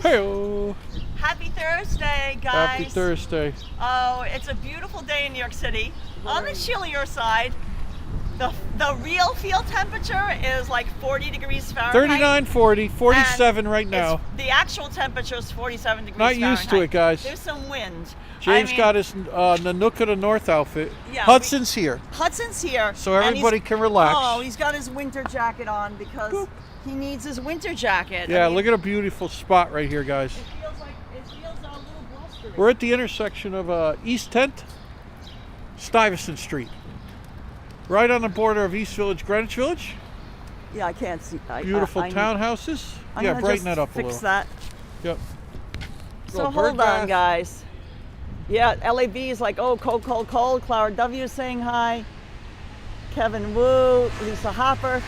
Hey-o. Happy Thursday, guys. Happy Thursday. Oh, it's a beautiful day in New York City. On the chillier side, the real field temperature is like 40 degrees Fahrenheit. 39, 40, 47 right now. The actual temperature is 47 degrees Not Fahrenheit. used to it, guys. There's some wind. James got his Nanook of the North outfit. Yeah, Hudson's here. Hudson's here. So everybody can relax. Oh, he's got his winter jacket on because Boop. he needs his winter jacket. Yeah, look at a beautiful spot right here, guys. It feels a little blustery. We're at the intersection of East 10th, Stuyvesant Street. Right on the border of East Village, Greenwich Village. Yeah, I can't see. Beautiful townhouses. I'm Yeah, gonna brighten just that up a fix little. that. Yep. So Little hold bird on, bath. guys. Yeah, LAB is like, oh, cold, cold, cold. Clara W is saying hi. Kevin Wu, Lisa Hopper,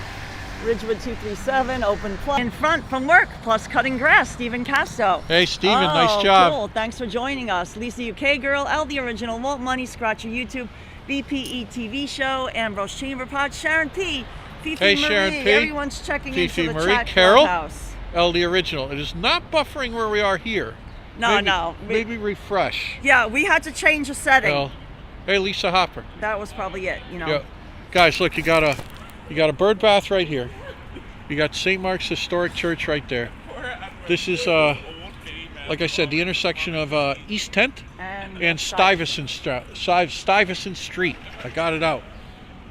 Ridgewood 237, open plug. In front from work, plus cutting grass, Stephen Casto. Hey, Steven, Oh, nice job. Cool. Thanks for joining us. Lisa UK Girl, L the Original, Walt Money, Scratcher YouTube, BPE TV Show, Ambrose Chamber Pod, Sharon P, Fifi Hey, Marie. Sharon P. Everyone's checking Fifi into the Marie. chat Carol. clubhouse. L the Original. It is not buffering where we are here. No, Maybe- no. Maybe refresh. Yeah, we had to change the setting. Well, hey, Lisa Hopper. That was probably it, you know. Yeah. Guys, look, you got a bird bath right here. You got St. Mark's Historic Church right there. This is like I said, the intersection of East 10th and Stuyvesant Street. I got it out.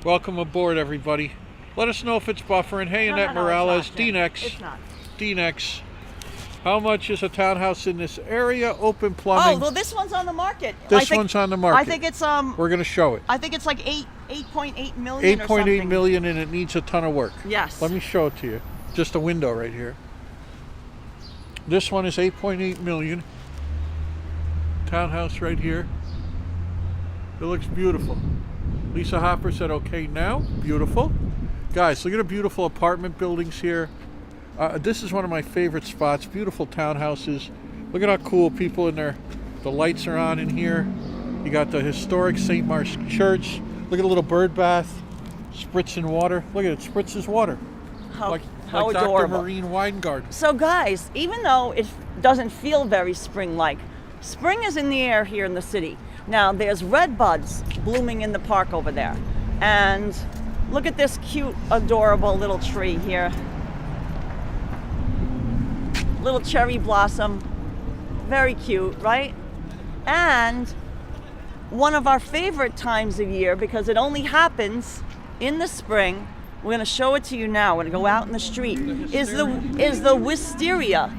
Welcome aboard, everybody. Let us know if it's buffering. Hey, No, Annette no, Morales, it's not, Jim. DNX. It's not. DNX. How much is a townhouse in this area? Open Oh, plumbing. well, this one's on the market. This one's on the market. I think it's We're gonna show it. I think it's like 8.8 million. 8.8 million, and it needs a ton of work. Yes. Let me show it to you. Just a window right here. This one is 8.8 million. Townhouse right here. It looks beautiful. Lisa Hopper said okay now. Beautiful. Guys, look at the beautiful apartment buildings here. This is one of my favorite spots. Beautiful townhouses. Look at how cool people in there. The lights are on in here. You got the historic St. Mark's Church. Look at a little bird bath. Spritzing water. Look at it, spritzes water. How like adorable. Dr. Marine Weingarten. So, guys, even though it doesn't feel very spring-like, spring is in the air here in the city. Now, there's red buds blooming in the park over there. And look at this cute, adorable little tree here. Little cherry blossom. Very cute, right? And one of our favorite times of year, because it only happens in the spring, we're going to show it to you now. We're going to go out in the street. Is the wisteria.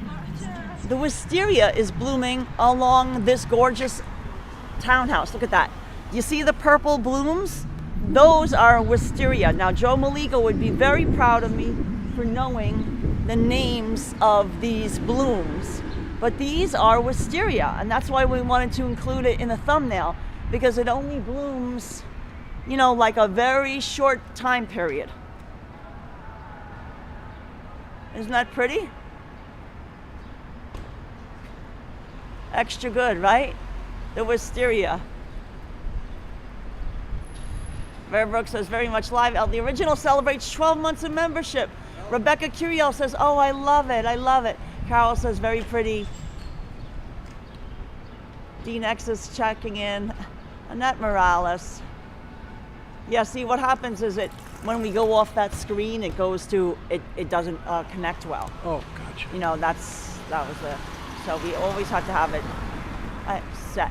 The wisteria is blooming along this gorgeous townhouse. Look at that. You see the purple blooms? Those are wisteria. Now, Joe Maligo would be very proud of me for knowing the names of these blooms. But these are wisteria, and that's why we wanted to include it in the thumbnail, because it only blooms, you know, like a very short time period. Isn't that pretty? Extra good, right? The wisteria. Vera Brooks says, very much live. The Original celebrates 12 months of membership. Rebecca Curiel says, oh, I love it. I love it. Carol says, very pretty. Dean X is checking in. Annette Morales. Yeah, see, what happens is when we go off that screen, it goes to, it doesn't connect well. Oh, gotcha. You know, that was it. So we always have to have it set.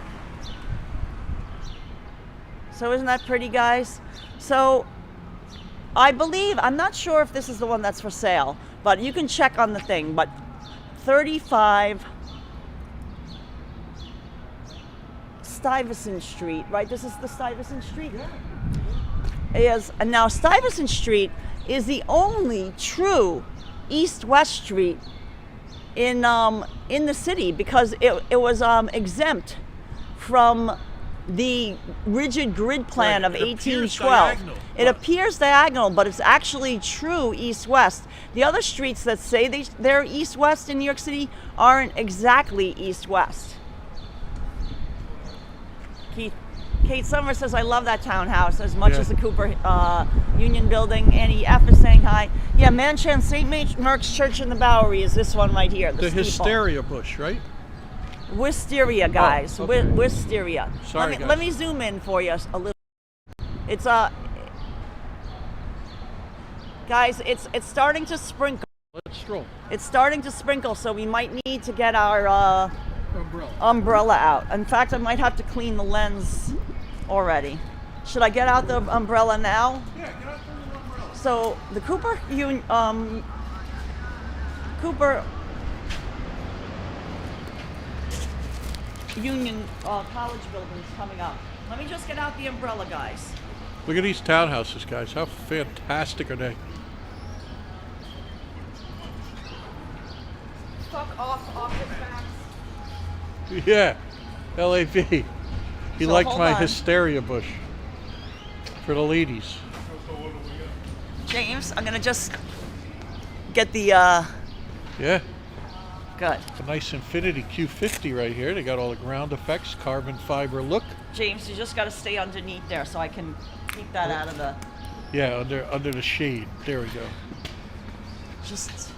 So isn't that pretty, guys? So I believe, I'm not sure if this is the one that's for sale, but you can check on the thing, but 35 Stuyvesant Street, right? This is the Stuyvesant Street? Yeah. And now Stuyvesant Street is the only true east-west street in the city, because it was exempt from the rigid grid plan of 1812. It appears diagonal, but it's actually true east-west. The other streets that say they're east-west in New York City aren't exactly east-west. Keith Kate Summer says, I love that townhouse as much Yeah. as the Cooper Union Building. Annie F is saying hi. Yeah, Manchand St. Mark's Church in the Bowery is this one right here. The steeple. hysteria bush, right? Wisteria, guys. Oh, okay. Wisteria. Sorry, guys. Let me zoom in for you a little. It's guys, it's starting to sprinkle. Let's stroll. It's starting to sprinkle, so we might need to get our umbrella out. In fact, I might have to clean the lens already. Should I get out the umbrella now? Yeah, get out the umbrella. So the Cooper Union College building is coming up. Let me just get out the umbrella, guys. Look at these townhouses, guys. How fantastic are they? Fuck off office max. Yeah, LAV. He So liked hold my on. hysteria bush for the ladies. James, I'm gonna just get the Yeah, good. a nice Infinity Q50 right here. They got all the ground effects, carbon fiber look. James, you just gotta stay underneath there so I can keep that out of the Yeah, under the shade. There we go. just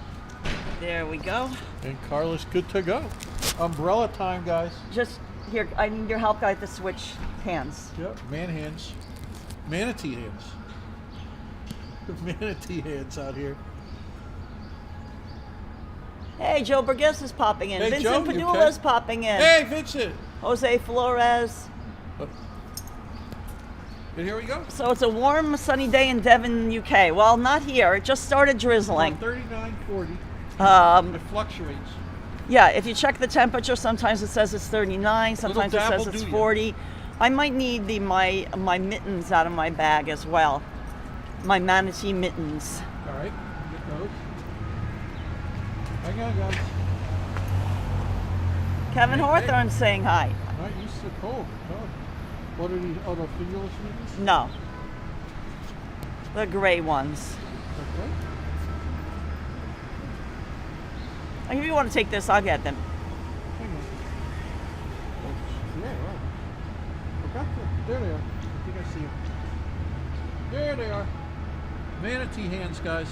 there we go. And Karla's good to go. Umbrella time, guys. Just here, I need your help, guys, to switch hands. Yep, man hands. Manatee hands. Manatee hands out here. Hey, Joe Burgess is popping in. Hey, Vincent Joe, you Padula okay? is popping in. Hey, Vincent! Jose Flores. And here we go. So it's a warm, sunny day in Devon, UK. Well, not here. It just started drizzling. 39, 40. It fluctuates. Yeah, if you check the temperature, sometimes it says it's 39, sometimes it dabble says it's do ya. 40. I might need my mittens out of my bag as well. My manatee mittens. All right, get those. Hang on, guys. Kevin Hey, Hawthorne saying hi. Not used to cold. Oh. What are these? Oh, the fingerless mittens? No. The gray ones. Okay. If you want to take this, I'll get them. Hang on. Oh, yeah, right. I got them. There they are. I think I see them. There they are. Manatee hands, guys.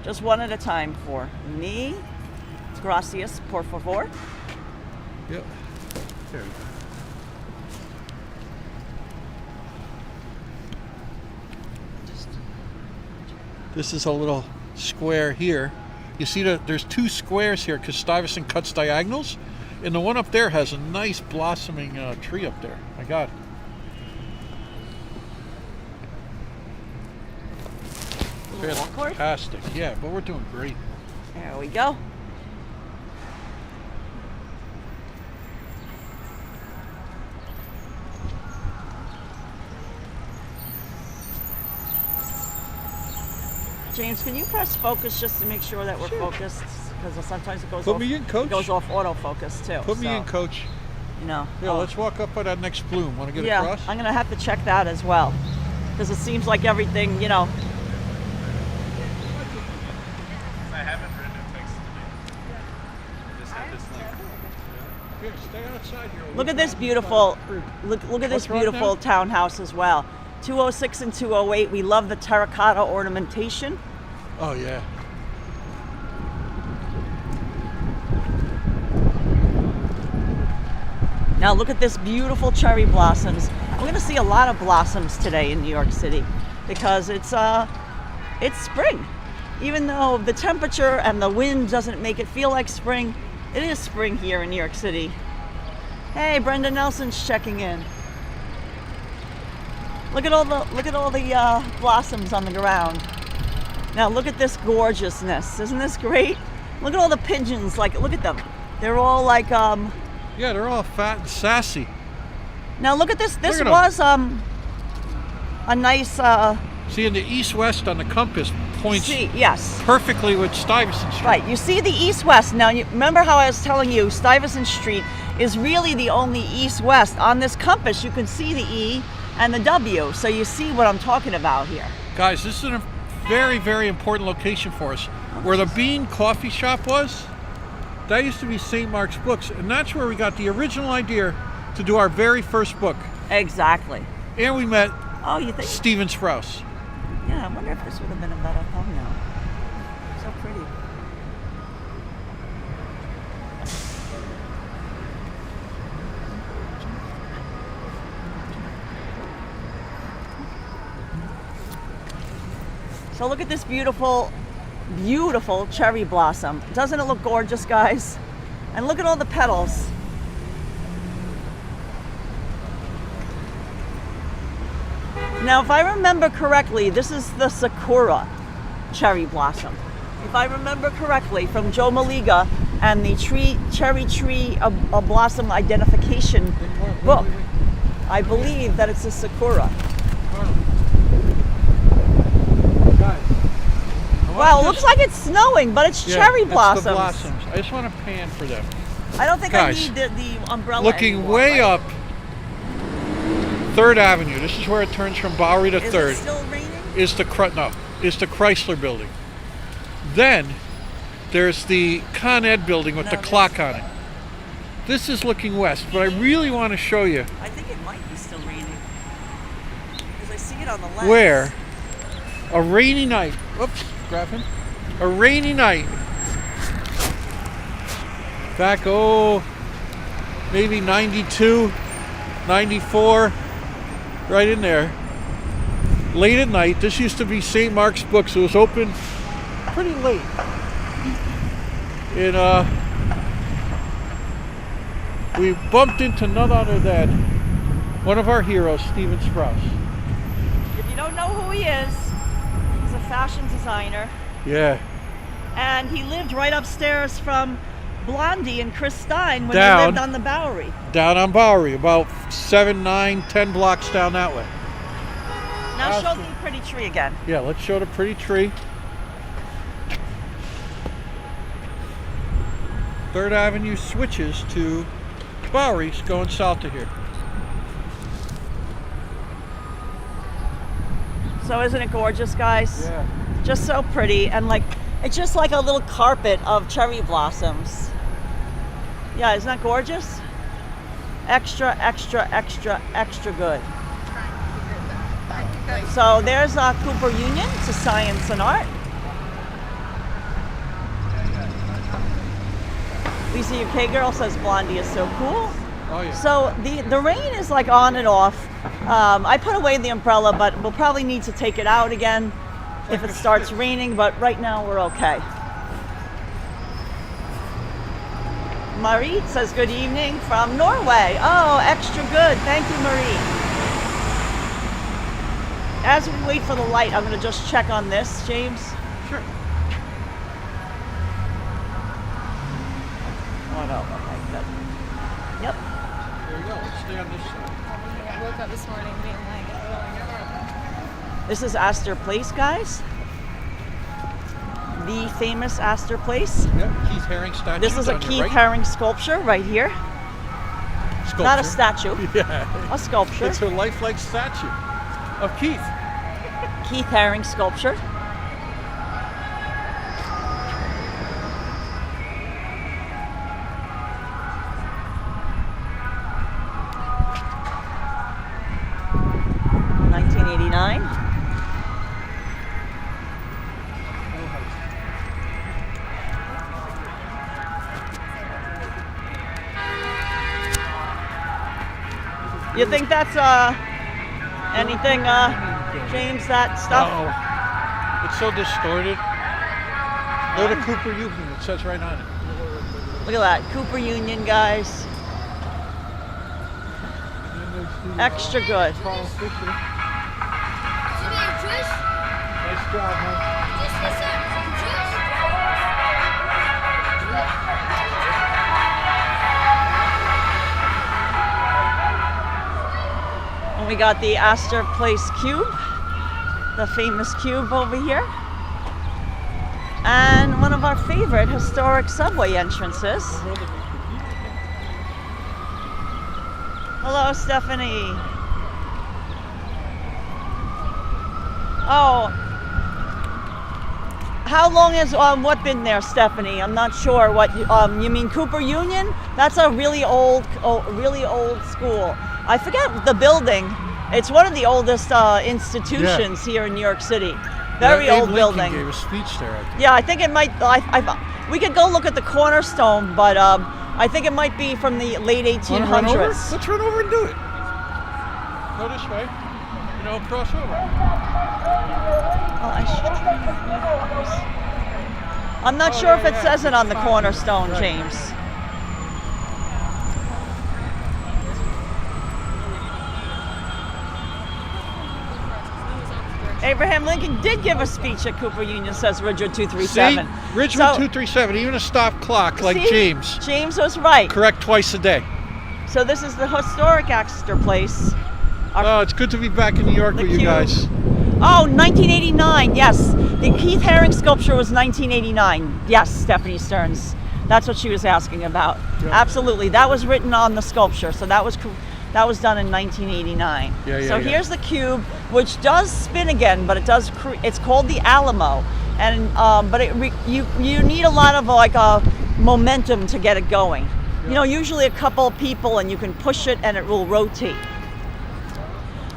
Just one at a time for me. Gracias, por favor. Yep. There we go. This is a little square here. You see that there's two squares here because Stuyvesant cuts diagonals, and the one up there has a nice blossoming tree up there. My God. A little awkward. Fantastic. Yeah, but we're doing great. There we go. James, can you press focus just to make sure that we're Sure. focused? Because sometimes it goes Put off. me in, coach. It goes off autofocus too. Put me so, in, coach. You know. Yeah, oh, let's walk up by that next bloom. Want to get yeah, across? I'm gonna have to check that as well, because it seems like everything, you know. I haven't written a text to me. I just had this link. Here, stay outside here. Look at this beautiful. Look at this What's wrong beautiful now? townhouse as well. 206 and 208. We love the terracotta ornamentation. Oh, yeah. Now look at this beautiful cherry blossoms. We're going to see a lot of blossoms today in New York City because it's spring. Even though the temperature and the wind doesn't make it feel like spring, it is spring here in New York City. Hey, Brenda Nelson's checking in. Look at all the blossoms on the ground. Now look at this gorgeousness. Isn't this great? Look at all the pigeons. Like, look at them. They're all like Yeah, they're all fat and sassy. Now look at this. This Look at was a nice See, in the east-west on the compass points see, yes. perfectly with Stuyvesant Street. Right. You see the east-west. Now you remember how I was telling you Stuyvesant Street is really the only east-west. On this compass you can see the E and the W. So you see what I'm talking about here. Guys, this is a very, very important location for us. Where the Bean Coffee Shop was, that used to be St. Mark's Books, and that's where we got the original idea to do our very first book. Exactly. And we met Oh, you think? Steven Sprouse. Yeah, I wonder if this would have been a better thumbnail. So pretty. So look at this beautiful, beautiful cherry blossom. Doesn't it look gorgeous, guys? And look at all the petals. Now, if I remember correctly, this is the Sakura cherry blossom. If I remember correctly from Joe Maliga and the cherry tree blossom identification book, I believe that it's a Sakura. Wow, it looks like it's snowing, but it's cherry blossoms. It's the blossoms. I just want to pan for them. I don't think Guys, I need the umbrella Looking anymore, way right? up 3rd Avenue. This is where it turns from Bowery to Is 3rd. it still raining? Is the Chrysler building. Then there's the Con Ed building with the clock on it. This is looking west, but I really want to show you I think it might be still raining. Because I see it on the left. where a rainy night, oops, grabbing, a rainy night back, maybe 92, 94, right in there. Late at night, this used to be St. Mark's Books. It was open pretty late. And we bumped into none other than one of our heroes, Steven Sprouse. If you don't know who he is, he's a fashion designer. Yeah. And he lived right upstairs from Blondie and Chris Stein when Down. they lived on the Bowery. Down on Bowery, about 7, 9, 10 blocks down that way. Now show the pretty tree again. Yeah, let's show the pretty tree. 3rd Avenue switches to Bowery's going south to here. So isn't it gorgeous, guys? Yeah. Just so pretty, and like it's just like a little carpet of cherry blossoms. Yeah, isn't that gorgeous? Extra, extra, extra, extra good. So there's Cooper Union to Science and Art. Lisa UK Girl says Blondie is so cool. Oh yeah. So the rain is like on and off. I put away the umbrella, but we'll probably need to take it out again if it starts raining, but right now we're okay. Marie says good evening from Norway. Oh, extra good. Thank you, Marie. As we wait for the light, I'm going to just check on this, James. Sure. Oh, no. Okay, good. Yep. There you go. Let's stay on this side. I woke up this morning being like, This is Astor Place, guys. The famous Astor Place. Yep, Keith Haring statue. This is a on your Keith right. Haring sculpture right here. Sculpture. Not a statue, Yeah. a sculpture. It's a lifelike statue of Keith. Keith Haring sculpture. $1989. You think that's anything, James? That stuff? Oh, it's so distorted. Go to Cooper Union. It says right on it. Look at that, Cooper Union, guys. Extra good. Carl Fisher. "You need a juice? Nice job, man. Just for some juice." And we got the Astor Place cube, the famous cube over here. And one of our favorite historic subway entrances. Hello, Stephanie. Oh, How long has what been there, Stephanie? I'm not sure. What you mean, Cooper Union? That's a really old school. I forget the building. It's one of the oldest institutions here in New York City. Very Abe old Lincoln building. gave a speech there, I think. Yeah, I think it might. We could go look at the cornerstone, but I think it might be from the late Wanna run over? 1800s. Let's run over and do it. Go this way. Cross over. I'm not sure if it says it on the cornerstone, Right. James. Abraham Lincoln did give a speech at Cooper Union, says Richard 237. See? Richmond So- 237, even a stop clock like See? James. James was right. Correct twice a day. So this is the historic Astor Place. Oh, it's good to be back in New York The with you cube. guys. Oh, 1989, yes. The Keith Haring sculpture was 1989. Yes, Stephanie Stearns. That's what she was asking about. Yeah. Absolutely. That was written on the sculpture. So that was done in 1989. Yeah, so yeah. here's the cube, which does spin again, but it's called the Alamo. And but you need a lot of momentum to get it going. Yeah. You know, usually a couple of people and you can push it and it will rotate.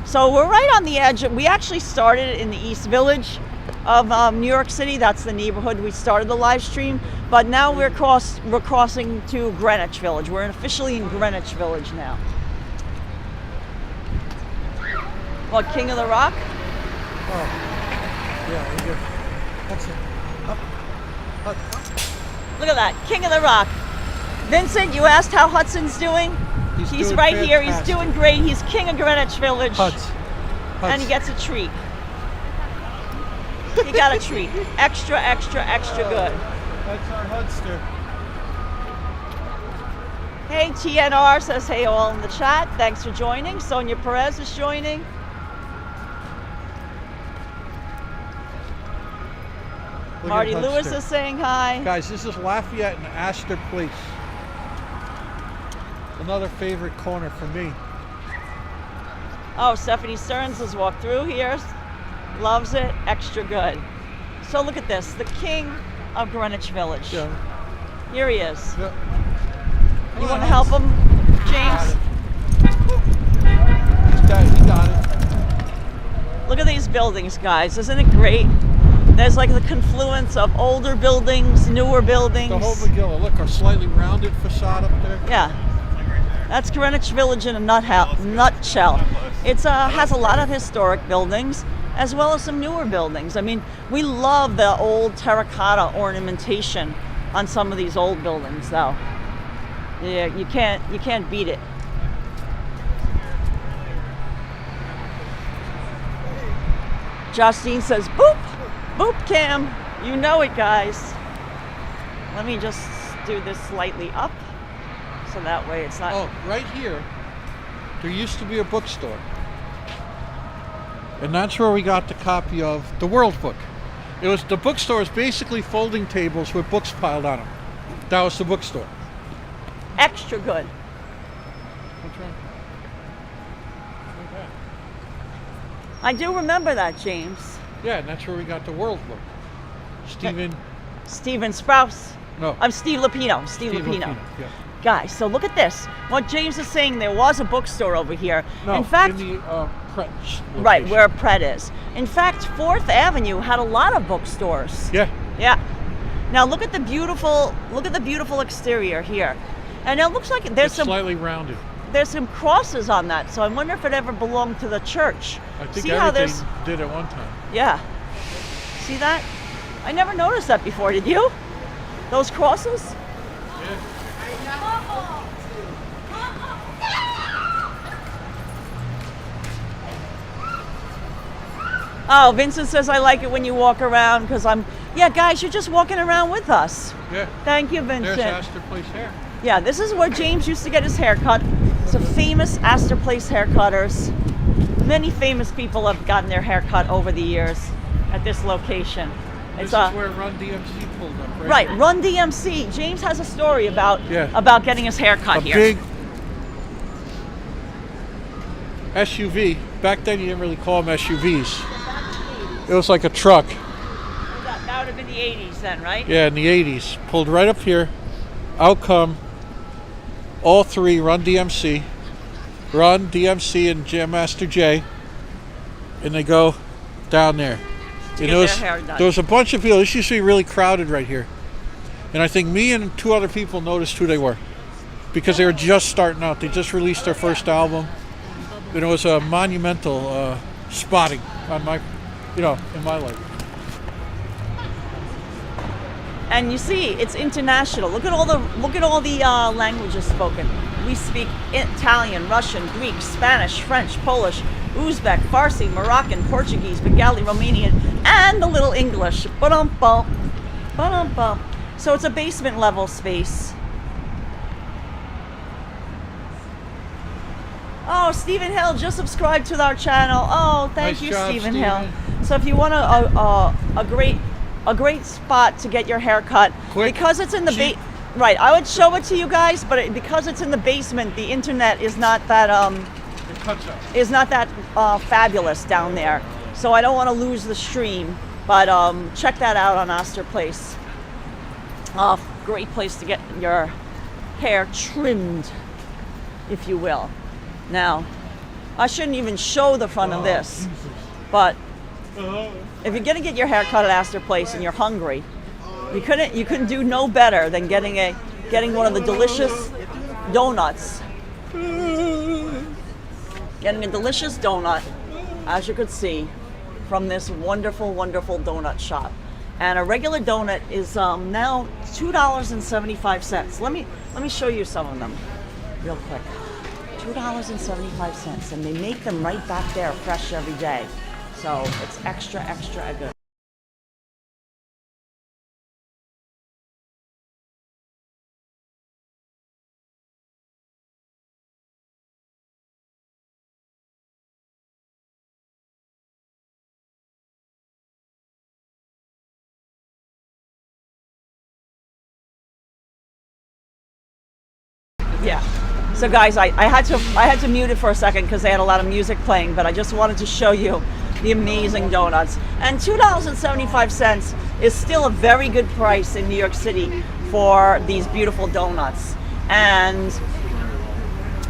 So we're right on the edge. We actually started in the East Village of New York City. That's the neighborhood we started the live stream. But now we're crossing to Greenwich Village. We're officially in Greenwich Village now. What, King of the Rock? Oh, yeah, we get Hudson. Up. Look at that, King of the Rock. Vincent, you asked how Hudson's doing? He's doing right here. He's fantastic. doing great. He's King of Greenwich Village. Hudson. And he gets a treat. He got a treat. Extra, extra, extra good. That's our Hudster. Hey, TNR says hey all in the chat. Thanks for joining. Sonia Perez is joining. Look Marty at Lewis Hudster. is saying hi. Guys, this is Lafayette and Astor Place. Another favorite corner for me. Oh, Stephanie Stearns has walked through here. Loves it. Extra good. So look at this. The King of Greenwich Village. Yeah. Here he is. Yeah. You want to help him, James? He got it. Look at these buildings, guys. Isn't it great? There's like the confluence of older buildings, newer buildings. The whole Megillah. Look, our slightly rounded facade up there. Yeah. That's Greenwich Village in a nutshell. It has a lot of historic buildings as well as some newer buildings. I mean, we love the old terracotta ornamentation on some of these old buildings, though. Yeah, you can't beat it. Justine says, boop, boop cam. You know it, guys. Let me just do this slightly up so that way it's not. Oh, right here, there used to be a bookstore. And that's where we got the copy of the World Book. The bookstore is basically folding tables with books piled on them. That was the bookstore. Extra good. What's wrong? I do remember that, James. Yeah, and that's where we got the World Book. Steven Sprouse. No. I'm Steve Lupino. Steve Lupino. Yeah. Guys, so look at this. What James is saying, there was a bookstore over here. No, in fact, in the Pret right location. where Pret is. In fact, 4th Avenue had a lot of bookstores. Yeah. Yeah. Now look at the beautiful exterior here. And it looks like It's slightly rounded. there's some crosses on that. So I wonder if it ever belonged to the church. I think See how everything did at one time. Yeah. See that? I never noticed that before, did you? Those crosses? Oh, Vincent says I like it when you walk around because yeah, guys, you're just walking around with us. Yeah. Thank you, Vincent. There's Astor Place hair. Yeah, this is where James used to get his hair cut. It's a famous Astor Place haircutters. Many famous people have gotten their hair cut over the years at this location. This is where Run DMC pulled up, right? Right, Run DMC. James has a story about Yeah. about getting his hair cut A here. big SUV. Back then, you didn't really call them SUVs. It was like a truck. That That would have been the 80s then, right? Yeah, in the 80s. Pulled right up here. Out come all three, Run DMC, and Jam Master Jay, and they go down there. Get And their hair done. there was a bunch of people. This used to be really crowded right here. And I think me and two other people noticed who they were because they were just starting out. They just released their first album. And it was a monumental spotting on my, in my life. And you see, it's international. Look at all the languages spoken. We speak Italian, Russian, Greek, Spanish, French, Polish, Uzbek, Farsi, Moroccan, Portuguese, Bengali, Romanian, and a little English. Ba-dum-bum, ba-dum-bum. So it's a basement level space. Oh, Stephen Hill just subscribed to our channel. Oh, thank Nice you, job, Stephen Stephen. Hill. So if you want a great spot to get your hair cut, Quick, because it's in the cheap. right. I would show it to you guys, but because it's in the basement, the internet is not that It cuts out. fabulous down there. So I don't want to lose the stream. But check that out on Astor Place. Great place to get your hair trimmed, if you will. Now, I shouldn't even show the front of this, but if you're gonna get your hair cut at Astor Place and you're hungry, you couldn't do no better than getting one of the delicious donuts. Getting a delicious donut, as you could see, from this wonderful, wonderful donut shop. And a regular donut is now $2.75. Let me show you some of them real quick. $2.75, and they make them right back there fresh every day. So it's extra, extra good. Yeah. So guys, I had to mute it for a second because they had a lot of music playing, but I just wanted to show you the amazing donuts. And $2.75 is still a very good price in New York City for these beautiful donuts. And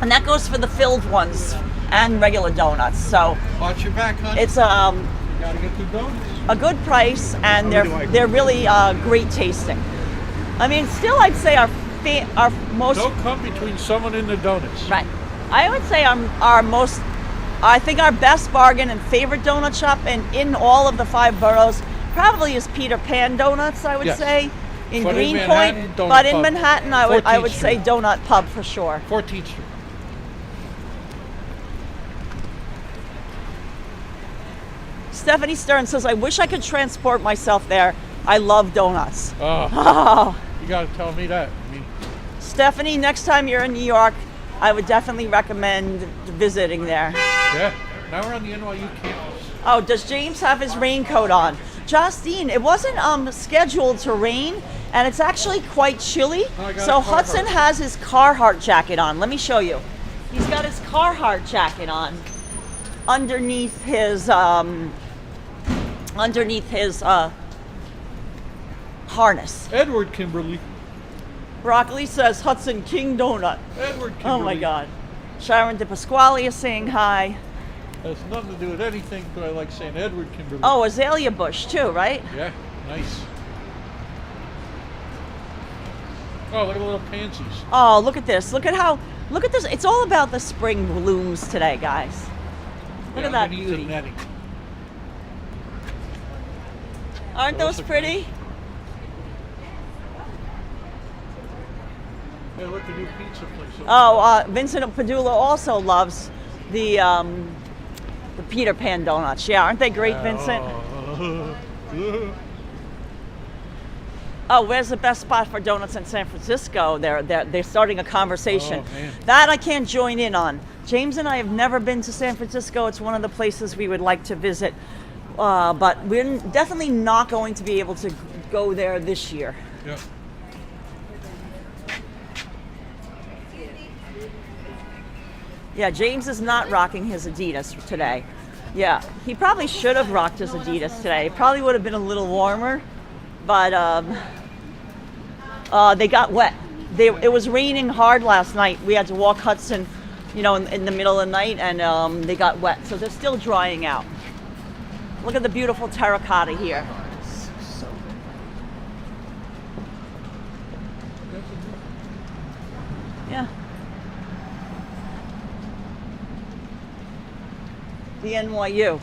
that goes for the filled ones and regular donuts. So Watch your back, honey. it's Gotta get the donuts. a good price, and they're really great tasting. I mean, still I'd say our most Don't come between someone and the donuts. right. I would say I think our best bargain and favorite donut shop in all of the 5 boroughs probably is Peter Pan Donuts. I would Yes. say in But in Greenpoint, Manhattan, Donut but in Pub. Manhattan I would 14th say Street. Donut Pub for sure. 14th Street. Stephanie Stern says, "I wish I could transport myself there. I love donuts." Oh, Oh, you gotta tell me that. I mean, Stephanie, next time you're in New York, I would definitely recommend visiting there. yeah. Now we're on the NYU campus. Oh, does James have his raincoat on? Justine, it wasn't scheduled to rain, and it's actually quite chilly. Oh, I got So a Carhartt. Hudson has his Carhartt jacket on. Let me show you. He's got his Carhartt jacket on underneath his harness. Edward Kimberly. Broccoli says Hudson King Donut. Edward Kimberly. Oh my God. Sharon De Pasquale is saying hi. Has nothing to do with anything, but I like saying Edward Kimberly. Oh, azalea bush too, right? Yeah, nice. Oh, look at the little pansies. Oh, look at this. Look at this. It's all about the spring blooms today, guys. Look at that underneath the beauty. netting. Aren't those Those are pretty? Hey, look, a new pizza place. Oh, Vincent Padula also loves the Peter Pan donuts. Yeah, aren't they great, Vincent? Oh, where's the best spot for donuts in San Francisco? They're starting a conversation. Oh, man. That I can't join in on. James and I have never been to San Francisco. It's one of the places we would like to visit, but we're definitely not going to be able to go there this year. Yeah. Yeah, James is not rocking his Adidas today. Yeah, he probably should have rocked his Adidas today. It probably would have been a little warmer. but they got wet. It was raining hard last night. We had to walk Hudson, you know, in the middle of the night, and they got wet. So they're still drying out. Look at the beautiful terracotta here. Yeah. The NYU.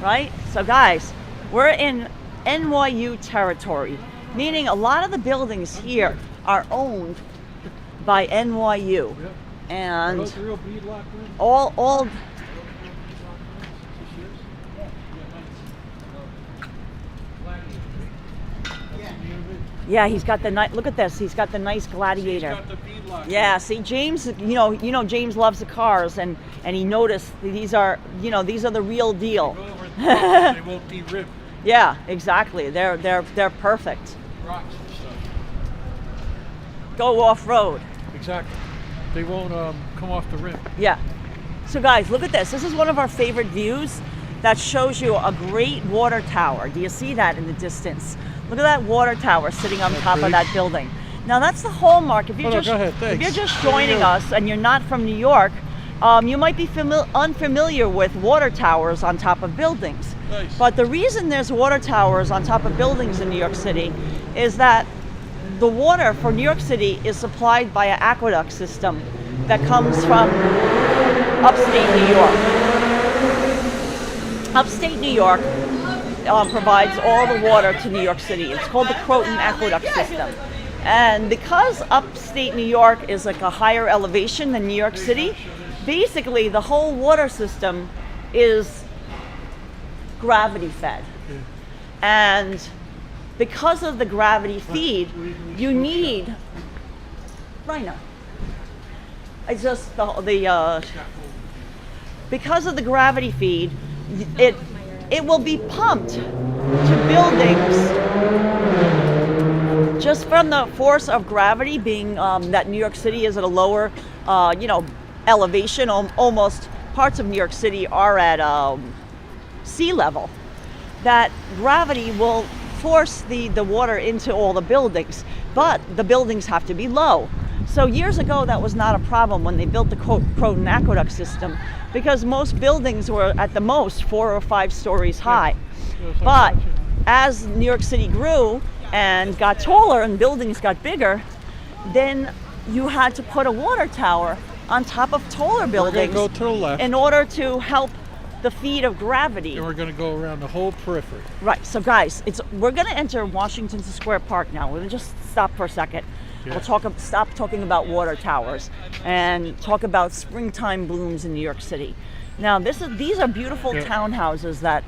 Right? So guys, we're in NYU territory, meaning a lot of the buildings here are owned by NYU. And all yeah, he's got the nice, look at this, he's got the nice Gladiator. Yeah, see, James, you know James loves the cars, and he noticed these are the real deal. They won't de-rib. Yeah, exactly. They're perfect. Rocks and stuff. Go off road. Exactly. They won't come off the rim. Yeah. So guys, look at this. This is one of our favorite views that shows you a great water tower. Do you see that in the distance? Look at that water tower sitting on top of that building. Now that's the hallmark. If you're Go ahead, thanks. if you're just joining us and you're not from New York, you might be unfamiliar with water towers on top of buildings. Nice. But the reason there's water towers on top of buildings in New York City is that the water for New York City is supplied by an aqueduct system that comes from upstate New York. Upstate New York provides all the water to New York City. It's called the Croton Aqueduct System. And because upstate New York is like a higher elevation than New York City, basically the whole water system is gravity fed. And because of the gravity feed, you need Rhino. It's just because of the gravity feed, it will be pumped to buildings just from the force of gravity, being that New York City is at a lower, elevation. Almost parts of New York City are at sea level. That gravity will force the water into all the buildings, but the buildings have to be low. So years ago, that was not a problem when they built the Croton Aqueduct System, because most buildings were at the most 4 or 5 stories high. But as New York City grew and got taller and buildings got bigger, then you had to put a water tower on top of taller buildings. We're going to go to the left. In order to help the feed of gravity. And we're going to go around the whole periphery. Right, so guys, we're going to enter Washington Square Park now. We're going to just stop for a second. Yeah. We'll stop talking about water towers and talk about springtime blooms in New York City. Now, these are beautiful townhouses that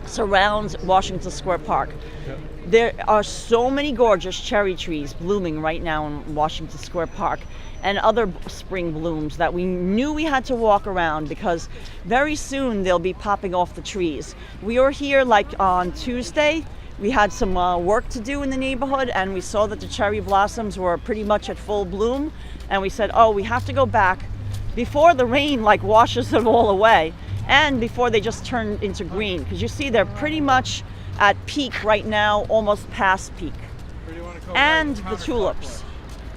surround Washington Square Park. Yep. There are so many gorgeous cherry trees blooming right now in Washington Square Park, and other spring blooms that we knew we had to walk around because very soon they'll be popping off the trees. We were here like on Tuesday. We had some work to do in the neighborhood, and we saw that the cherry blossoms were pretty much at full bloom, and we said, oh, we have to go back before the rain like washes them all away, and before they just turn into green, because you see they're pretty much at peak right now, almost past peak. Where do you want to go? And Right, the tulips.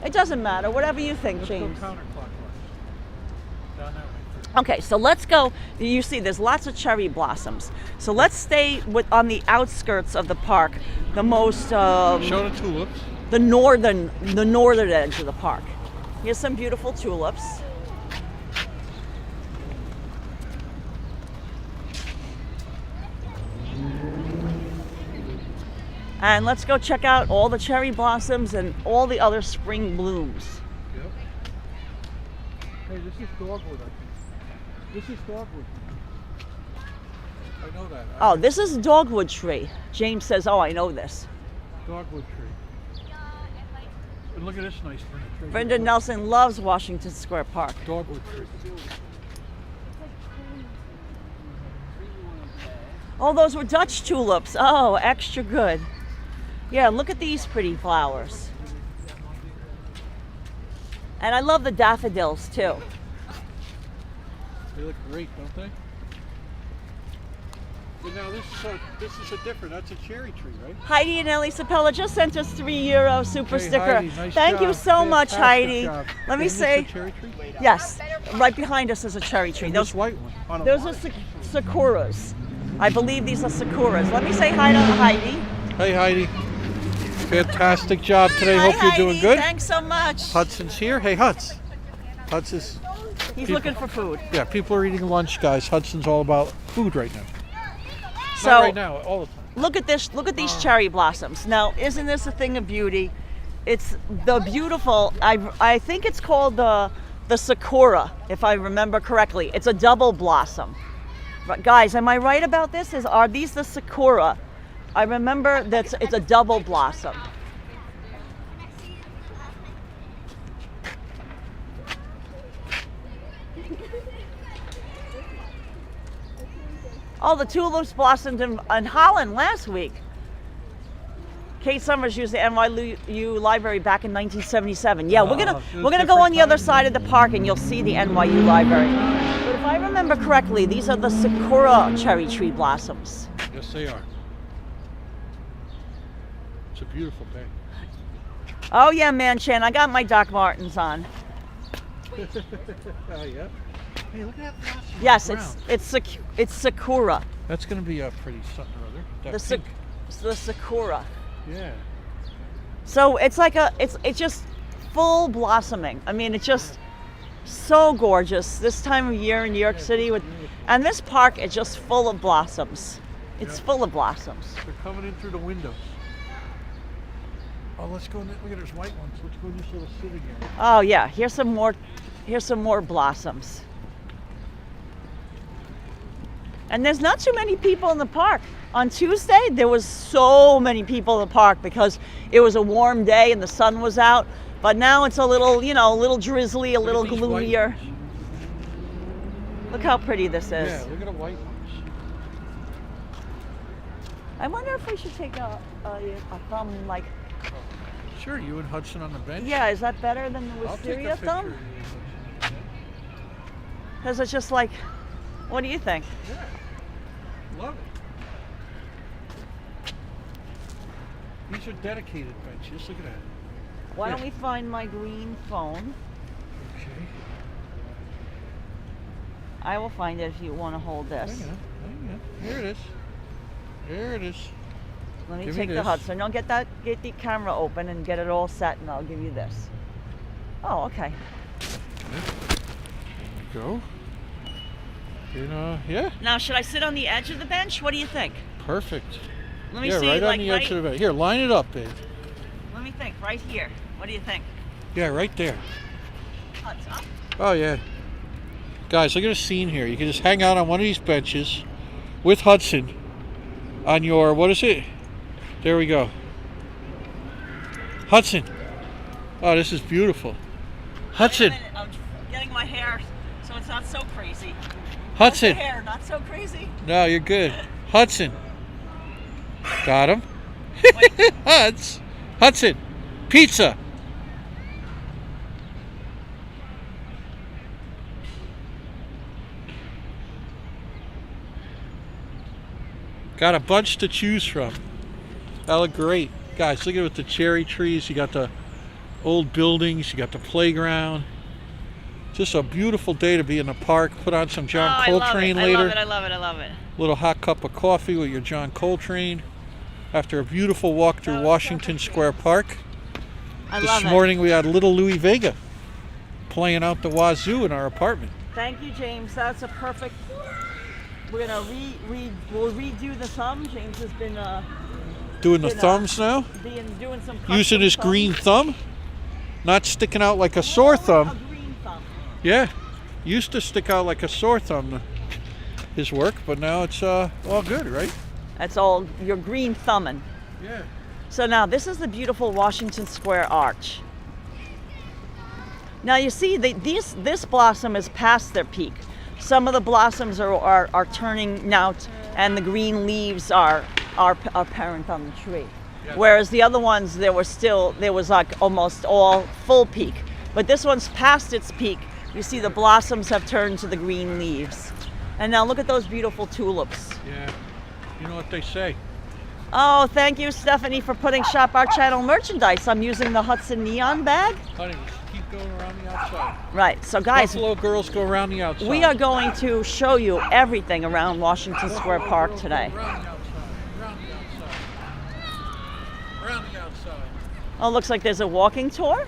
It doesn't matter, whatever you think, Let's James. go counterclockwise. Down that way. Okay, so let's go. You see, there's lots of cherry blossoms. So let's stay on the outskirts of the park, the most Show the tulips. the northern edge of the park. Here's some beautiful tulips. And let's go check out all the cherry blossoms and all the other spring blooms. Yep. Hey, this is dogwood, I think. This is dogwood. I know that. Oh, this is a dogwood tree. James says, oh, I know this. Dogwood tree. And look at this nice tree. Brenda Nelson loves Washington Square Park. Dogwood tree. Oh, those were Dutch tulips. Oh, extra good. Yeah, look at these pretty flowers. And I love the daffodils too. They look great, don't they? But now this is a different. That's a cherry tree, right? Heidi and Ellie Sapella just sent us €3 super Hey, sticker. Heidi, nice Thank you job. so much, Fantastic Heidi. job. Let me Isn't say, this a cherry tree? yes, right behind us is a cherry tree. And Those, this white one. those are sakuras. I believe these are sakuras. Let me say hi to Heidi. Hey, Heidi. Fantastic job today. Hi, Hope you're doing Heidi. good. Thanks so much. Hudson's here. Hey, Huds. Huds is. He's people- looking for food. Yeah, people are eating lunch, guys. Hudson's all about food right now. So Not right now, all the time. look at this. Look at these cherry blossoms. Now, isn't this a thing of beauty? It's the beautiful. I think it's called the sakura, if I remember correctly. It's a double blossom. But guys, am I right about this? Are these the sakura? I remember that it's a double blossom. Oh, the tulips blossomed in Holland last week. Kate Summers used the NYU library back in 1977. Yeah, we're it gonna was go on the other different side of the park and you'll see the NYU library. But if I remember correctly, these are the sakura cherry tree blossoms. Yes, they are. It's a beautiful day. Oh yeah, Manchin, I got my Doc Martens on. Oh, yeah. Hey, look at that blossom. Yes, Brown. it's sakura. That's going to be a pretty something or other. That The pink. the sakura. Yeah. So it's like it's just full blossoming. I mean, it's just so gorgeous this time of year in New York City and this park is just full of blossoms. It's full of blossoms. They're coming in through the windows. Oh, let's go in. Look at there's white ones. Let's go in this little sitting area. Oh yeah, here's some more blossoms. And there's not too many people in the park. On Tuesday, there was so many people in the park because it was a warm day and the sun was out. But now it's a little, a little drizzly, a little Look at these white gloomier. ones. Look how pretty this is. Yeah, look at the white ones. I wonder if we should take a thumb, like, Sure, you and Hudson on the bench. yeah, is that better than the I'll take a Wisteria picture thumb? of you and Hudson. Because it's just like, what do you think? Yeah. Love it. These are dedicated benches. Look at that. Why Yeah. don't we find my green phone? Okay. I will find it if you want to hold this. Hang on. Here it is. Here it is. Let me Give me take the this. Hudson. Don't get the camera open and get it all set, and I'll give you this. Oh, okay. Go. Yeah. Now, should I sit on the edge of the bench? What do you think? Perfect. Let me Yeah, see, right like on the edge right. of the bench. Here, line it up, babe. Let me think. Right here. What do you think? Yeah, right there. Hudson. Up. Oh, yeah. Guys, look at the scene here. You can just hang out on one of these benches with Hudson on your, what is it? There we go. Hudson. Oh, this is beautiful. Hudson. Wait a minute, I'm getting my hair so it's not so crazy. Hudson. The hair, not so crazy. No, you're good. Hudson. Got him. Hudson. Pizza. Got a bunch to choose from. That look great. Guys, look at it with the cherry trees. You got the old buildings. You got the playground. Just a beautiful day to be in the park. Put on some John Coltrane later. I love it. Little hot cup of coffee with your John Coltrane after a beautiful walk through Washington Square Park. I This love it. morning we had little Louis Vega playing out the wazoo in our apartment. Thank you, James. That's a perfect. We're gonna we'll redo the thumb. James has been Doing the You know. thumbs now. doing some Using custom his thumbs. green thumb. Not sticking out like a sore A thumb. green thumb. Yeah. Used to stick out like a sore thumb, his work, but now it's all good, right? That's all. You're green thumbing. Yeah. So now this is the beautiful Washington Square arch. Now you see this blossom is past their peak. Some of the blossoms are turning now, and the green leaves are apparent on the tree. Yeah. Whereas the other ones, there was like almost all full peak. But this one's past its peak. You see the blossoms have turned to the green leaves. And now look at those beautiful tulips. Yeah. You know what they say. Oh, thank you, Stephanie, for putting Shop Our Channel merchandise. I'm using the Hudson neon bag. Honey, just keep going around the outside. Right, so guys, Buffalo girls go around the outside. we are going to show you everything around Washington Square Park today. Around the outside. Around the outside. Around the outside. Oh, looks like there's a walking tour.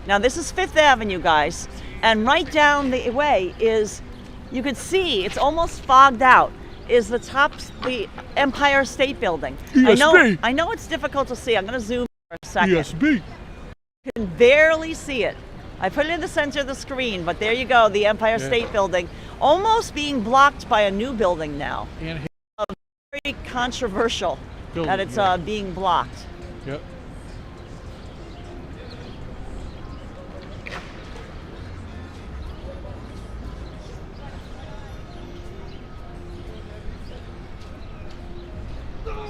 Now this is Fifth Avenue, guys, and right down the way is, you could see, it's almost fogged out, is the Empire State Building. ESB. I know it's difficult to see. I'm going to zoom for a second. ESB. You can barely see it. I put it in the center of the screen, but there you go, the Empire State Building, almost being blocked by a new building now. And Very controversial Building, that it's yeah. being blocked. Yep.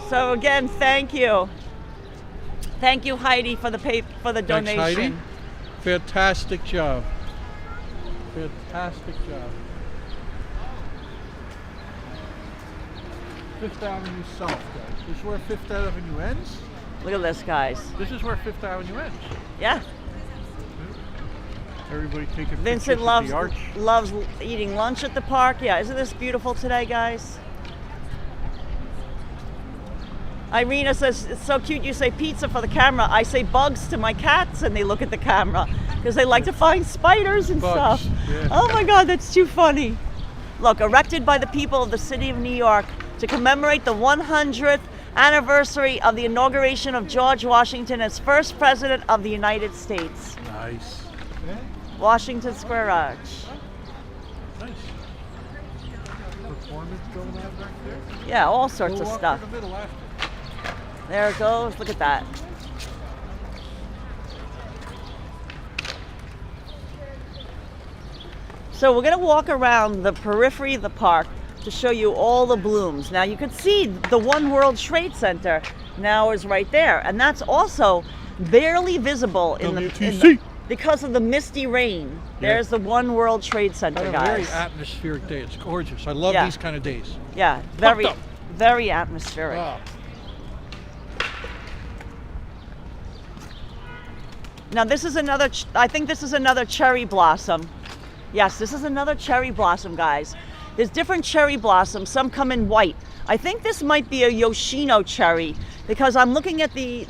So again, thank you. Thank you, Heidi, for the Thanks, donation. Heidi. Fantastic job. Fantastic job. Fifth Avenue South, guys. This is where Fifth Avenue ends. Look at this, guys. This is where Fifth Avenue ends. Yeah. Everybody taking Vincent pictures loves of the arch. loves eating lunch at the park. Yeah, isn't this beautiful today, guys? Irina says, it's so cute you say pizza for the camera. I say bugs to my cats and they look at the camera because they like to find spiders and Bugs, stuff. yeah. Oh my God, that's too funny. Look, erected by the people of the city of New York to commemorate the 100th anniversary of the inauguration of George Washington as first president of the United States. Nice. Washington Square Arch. Nice. Performance going on back there. Yeah, all sorts We'll of walk stuff. through the middle after. There it goes. Look at that. So we're going to walk around the periphery of the park to show you all the blooms. Now you can see the One World Trade Center now is right there, and that's also barely visible in WTC. because of the misty rain. There's the One World Trade Center, Had a very guys. atmospheric day. It's gorgeous. I love Yeah. these kind of days. Yeah, very, up. very atmospheric. Wow. Now this is another, I think this is another cherry blossom. Yes, this is another cherry blossom, guys. There's different cherry blossoms. Some come in white. I think this might be a Yoshino cherry because I'm looking at the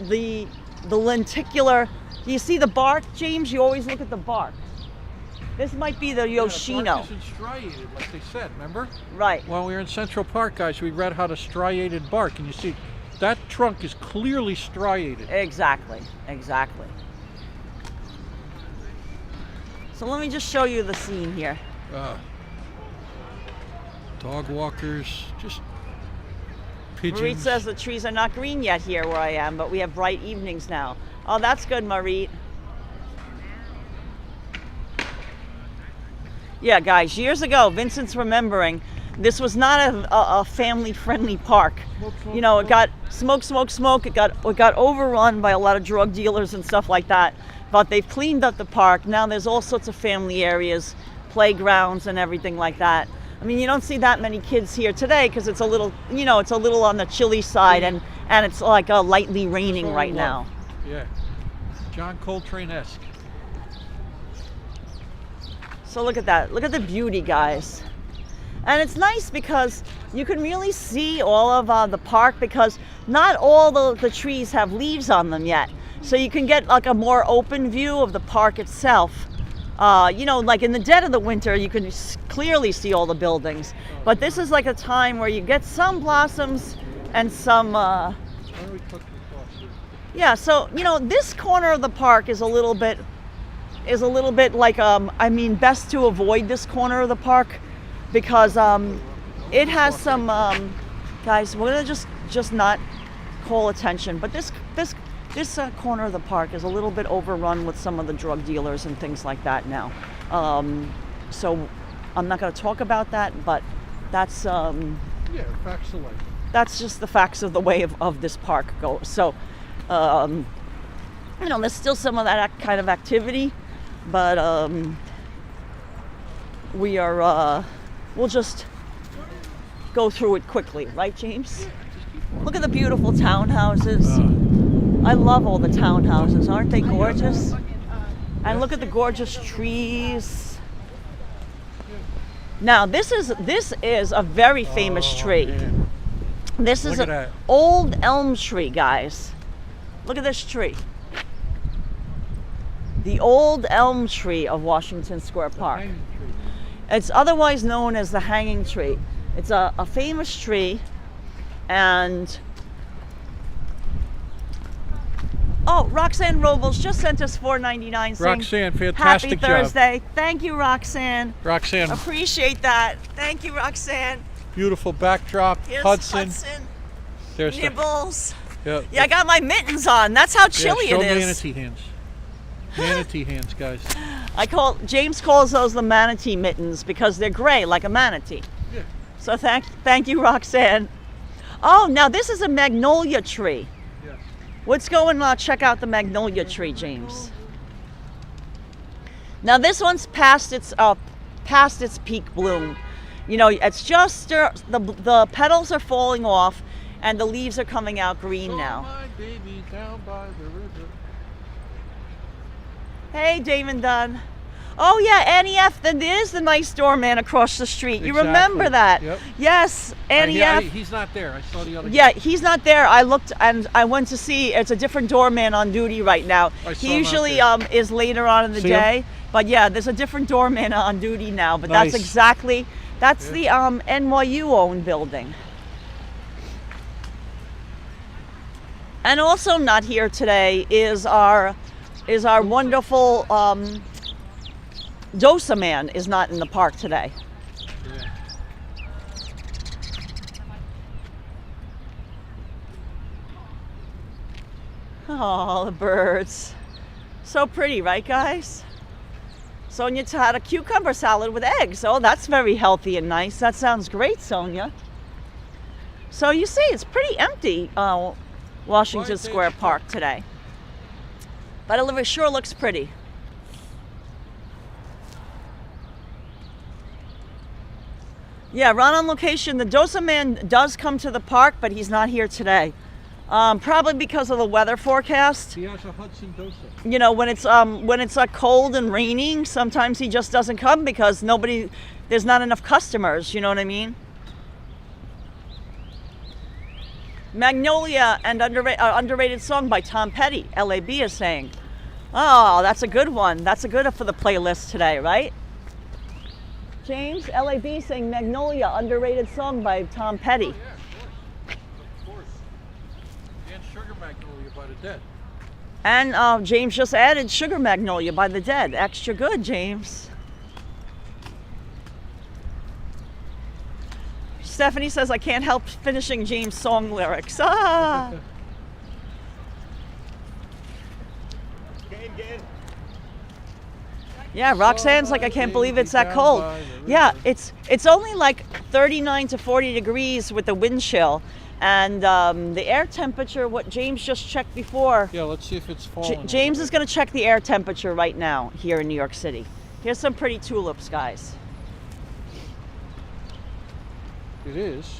lenticular. Do you see the bark, James? You always look at the bark. This might be the Yoshino. Yeah, the bark isn't striated, like they said, remember? Right. When we were in Central Park, guys, we read how to striated bark, and you see, that trunk is clearly striated. Exactly, exactly. So let me just show you the scene here. Dog walkers, just pigeons. Marit says the trees are not green yet here where I am, but we have bright evenings now. Oh, that's good, Marit. Yeah, guys, years ago, Vincent's remembering, this was not a family-friendly park. Smoke, You know, it smoke. got smoke. It got overrun by a lot of drug dealers and stuff like that. But they've cleaned up the park. Now there's all sorts of family areas, playgrounds and everything like that. I mean, you don't see that many kids here today because it's a little, you know, it's a little on the chilly side and it's like lightly raining So right love. now. Yeah. John Coltrane-esque. So look at that. Look at the beauty, guys. And it's nice because you can really see all of the park because not all the trees have leaves on them yet. So you can get like a more open view of the park itself. You know, like in the dead of the winter, you can clearly see all the buildings. But this is like a time where you get some blossoms and some, Why don't we cook the sauce here? yeah, so, you know, this corner of the park is a little bit like, I mean, best to avoid this corner of the park because it has some, guys, we're gonna just not call attention, but this corner of the park is a little bit overrun with some of the drug dealers and things like that now. So I'm not gonna talk about that, but that's, Yeah, facts of life. that's just the facts of the way of this park goes. So, you know, there's still some of that kind of activity, but we are, we'll just go through it quickly, right, James? Look at the beautiful townhouses. I love all the townhouses. Aren't they gorgeous? And look at the gorgeous trees. Now, this is a very famous tree. man. This is Look at an that. old elm tree, guys. Look at this tree. The old elm tree of Washington Square Park. It's otherwise known as the hanging tree. It's a famous tree, and Roxanne Robles just sent us $4.99 saying Roxanne, fantastic Happy Thursday. Thank you, Roxanne. Roxanne, Appreciate that. Thank you, Roxanne. beautiful backdrop. Here's Hudson. Hudson. There's the, Nibbles. yeah, Yeah, I got my mittens on. That's how chilly show it is. manatee hands. Manatee hands, guys. James calls those the manatee mittens because they're gray like a manatee. Yeah. So thank you, Roxanne. Oh, now this is a magnolia tree. Yes. Let's go and check out the magnolia tree, James. Now this one's past its peak bloom. You know, it's just the petals are falling off, and the leaves are coming out green now. My baby down by the river. Hey, Damon Dunn. Oh yeah, Annie F. Then there's the nice doorman across the street. You remember that? Yep. Yes, Annie F. He's not there. I saw the other. Yeah, he's not there. I looked and I went to see. It's a different doorman on duty right now. I saw He him out usually there. is later on in the See him? day. But yeah, there's a different doorman on duty now. But Nice. that's exactly the NYU owned building. And also not here today is our wonderful Dosa man is not in the park today. Yeah. Oh, the birds. So pretty, right, guys? Sonia had a cucumber salad with eggs. Oh, that's very healthy and nice. That sounds great, Sonia. So you see, it's pretty empty, Washington Square Park today. But it sure looks pretty. Yeah, Ron on location. The Dosa man does come to the park, but he's not here today. Probably because of the weather forecast. He has a Hudson Dosa. You know, when it's cold and raining, sometimes he just doesn't come because there's not enough customers. You know what I mean? Magnolia and underrated song by Tom Petty. LAB is saying. Oh, that's a good one. That's a good one for the playlist today, right? James, LAB saying Magnolia, underrated song by Tom Petty. Oh, yeah, of course. And Sugar Magnolia by the Dead. And James just added Sugar Magnolia by the Dead. Extra good, James. Stephanie says, I can't help finishing James' song lyrics. Ah! Yeah, Roxanne's like, I can't believe it's that cold. Yeah, it's only like 39 to 40 degrees with the wind chill. And the air temperature, what James just checked before. Yeah, let's see if it's falling. James is going to check the air temperature right now here in New York City. Here's some pretty tulips, guys. It is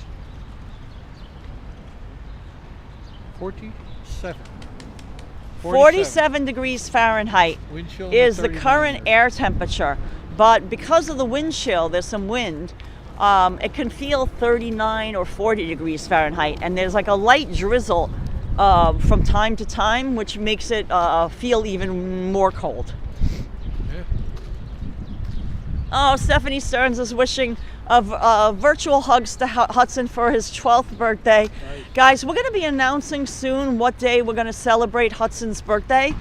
47. 47 degrees Fahrenheit Wind chill is the 39 current there. air temperature. But because of the wind chill, there's some wind. It can feel 39 or 40 degrees Fahrenheit. And there's like a light drizzle from time to time, which makes it feel even more cold. Yeah. Oh, Stephanie Stearns is wishing virtual hugs to Hudson for his 12th birthday. Right. Guys, we're going to be announcing soon what day we're going to celebrate Hudson's birthday.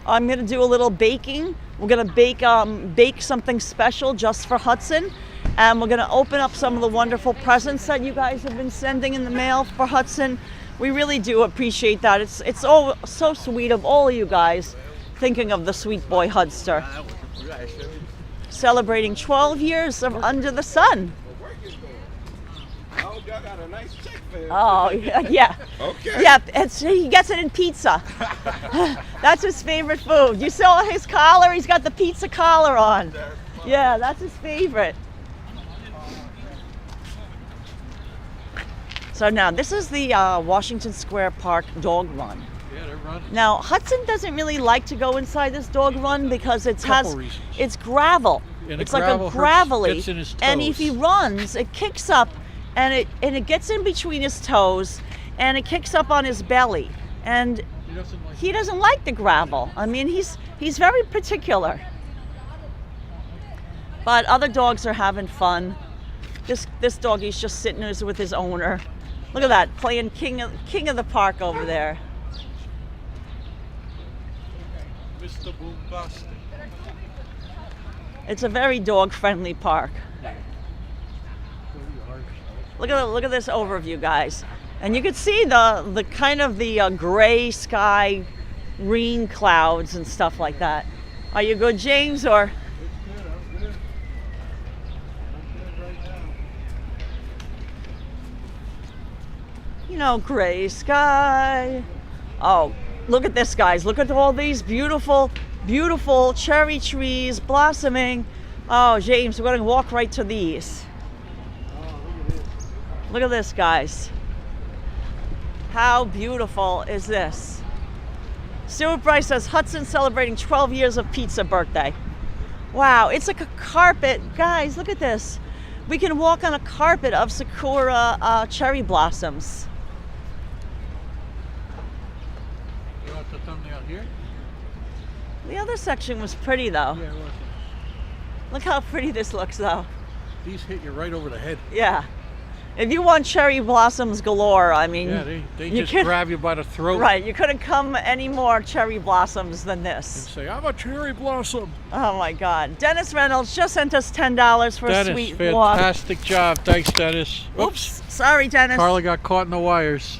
I'm going to do a little baking. We're going to bake something special just for Hudson. And we're going to open up some of the wonderful presents that you guys have been sending in the mail for Hudson. We really do appreciate that. It's all so sweet of all of you guys thinking of the sweet boy Hudster. Celebrating 12 years of Under the Sun. Oh, y'all got a nice check for him. Oh, yeah. Okay. Yeah, he gets it in pizza. That's his favorite food. You saw his collar? He's got the pizza collar on. Yeah, that's his favorite. So now this is the Washington Square Park dog run. Yeah, they're running. Now Hudson doesn't really like to go inside this dog run because Couple reasons. it's gravel. And It's the like gravel a hurts- gravelly, gets in his and if he toes. runs, it kicks up, and it gets in between his toes, and it kicks up on his belly, and he doesn't like the gravel. I mean, he's very particular. But other dogs are having fun. This doggy's just sitting with his owner. Look at that, playing king of the park over there. Mr. Boombastic. It's a very dog-friendly park. Look at this overview, guys, and you can see the kind of the gray sky, rain clouds and stuff like that. Are you good, James, or? You know, gray sky. Oh, look at this, guys. Look at all these beautiful, beautiful cherry trees blossoming. Oh, James, we're going to walk right to these. Look at this, guys. How beautiful is this? Stuart Bryce says, Hudson celebrating 12 years of pizza birthday. Wow, it's like a carpet. Guys, look at this. We can walk on a carpet of sakura cherry blossoms. You want the thumbnail here? The other section was pretty, though. Yeah, it was. Look how pretty this looks, though. These hit you right over the head. Yeah. If you want cherry blossoms galore, I mean... Yeah, they you just could- grab you by the throat. Right, you couldn't come any more cherry blossoms than And this. say, I'm a cherry blossom. Oh my God. Dennis Reynolds just sent us $10 for a Dennis, sweet walk. fantastic job. Thanks, Dennis. Oops. Sorry, Dennis. Karla got caught in the wires.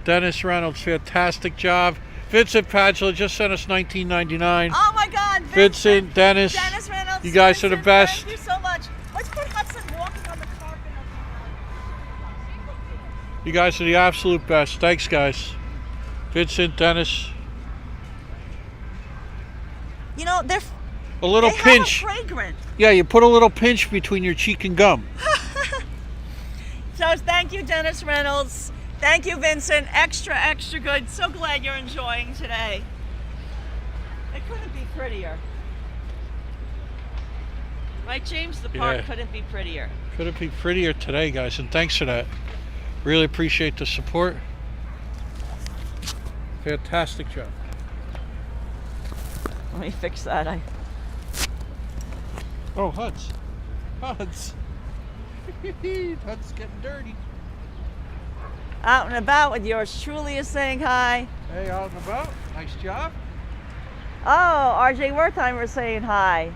Dennis Reynolds, fantastic job. Vincent Padgela just sent us $19.99. Oh my God, Vincent, Dennis, Dennis Reynolds. you guys are the Vincent, best. Thank you so much. Let's put Hudson walking on the carpet. You guys are the absolute best. Thanks, guys. Vincent, Dennis. You know, they're A little they pinch. have a fragrant. Yeah, you put a little pinch between your cheek and gum. So thank you, Dennis Reynolds. Thank you, Vincent. Extra, extra good. So glad you're enjoying today. It couldn't be prettier. Right, James? The park Yeah. couldn't be prettier. Could it be prettier today, guys? And thanks for that. Really appreciate the support. Fantastic job. Let me fix that. Oh, Huds. Huds. Huds getting dirty. Out and about with yours truly is saying hi. Hey, out and about. Nice job. Oh, RJ Wertheimer is saying hi.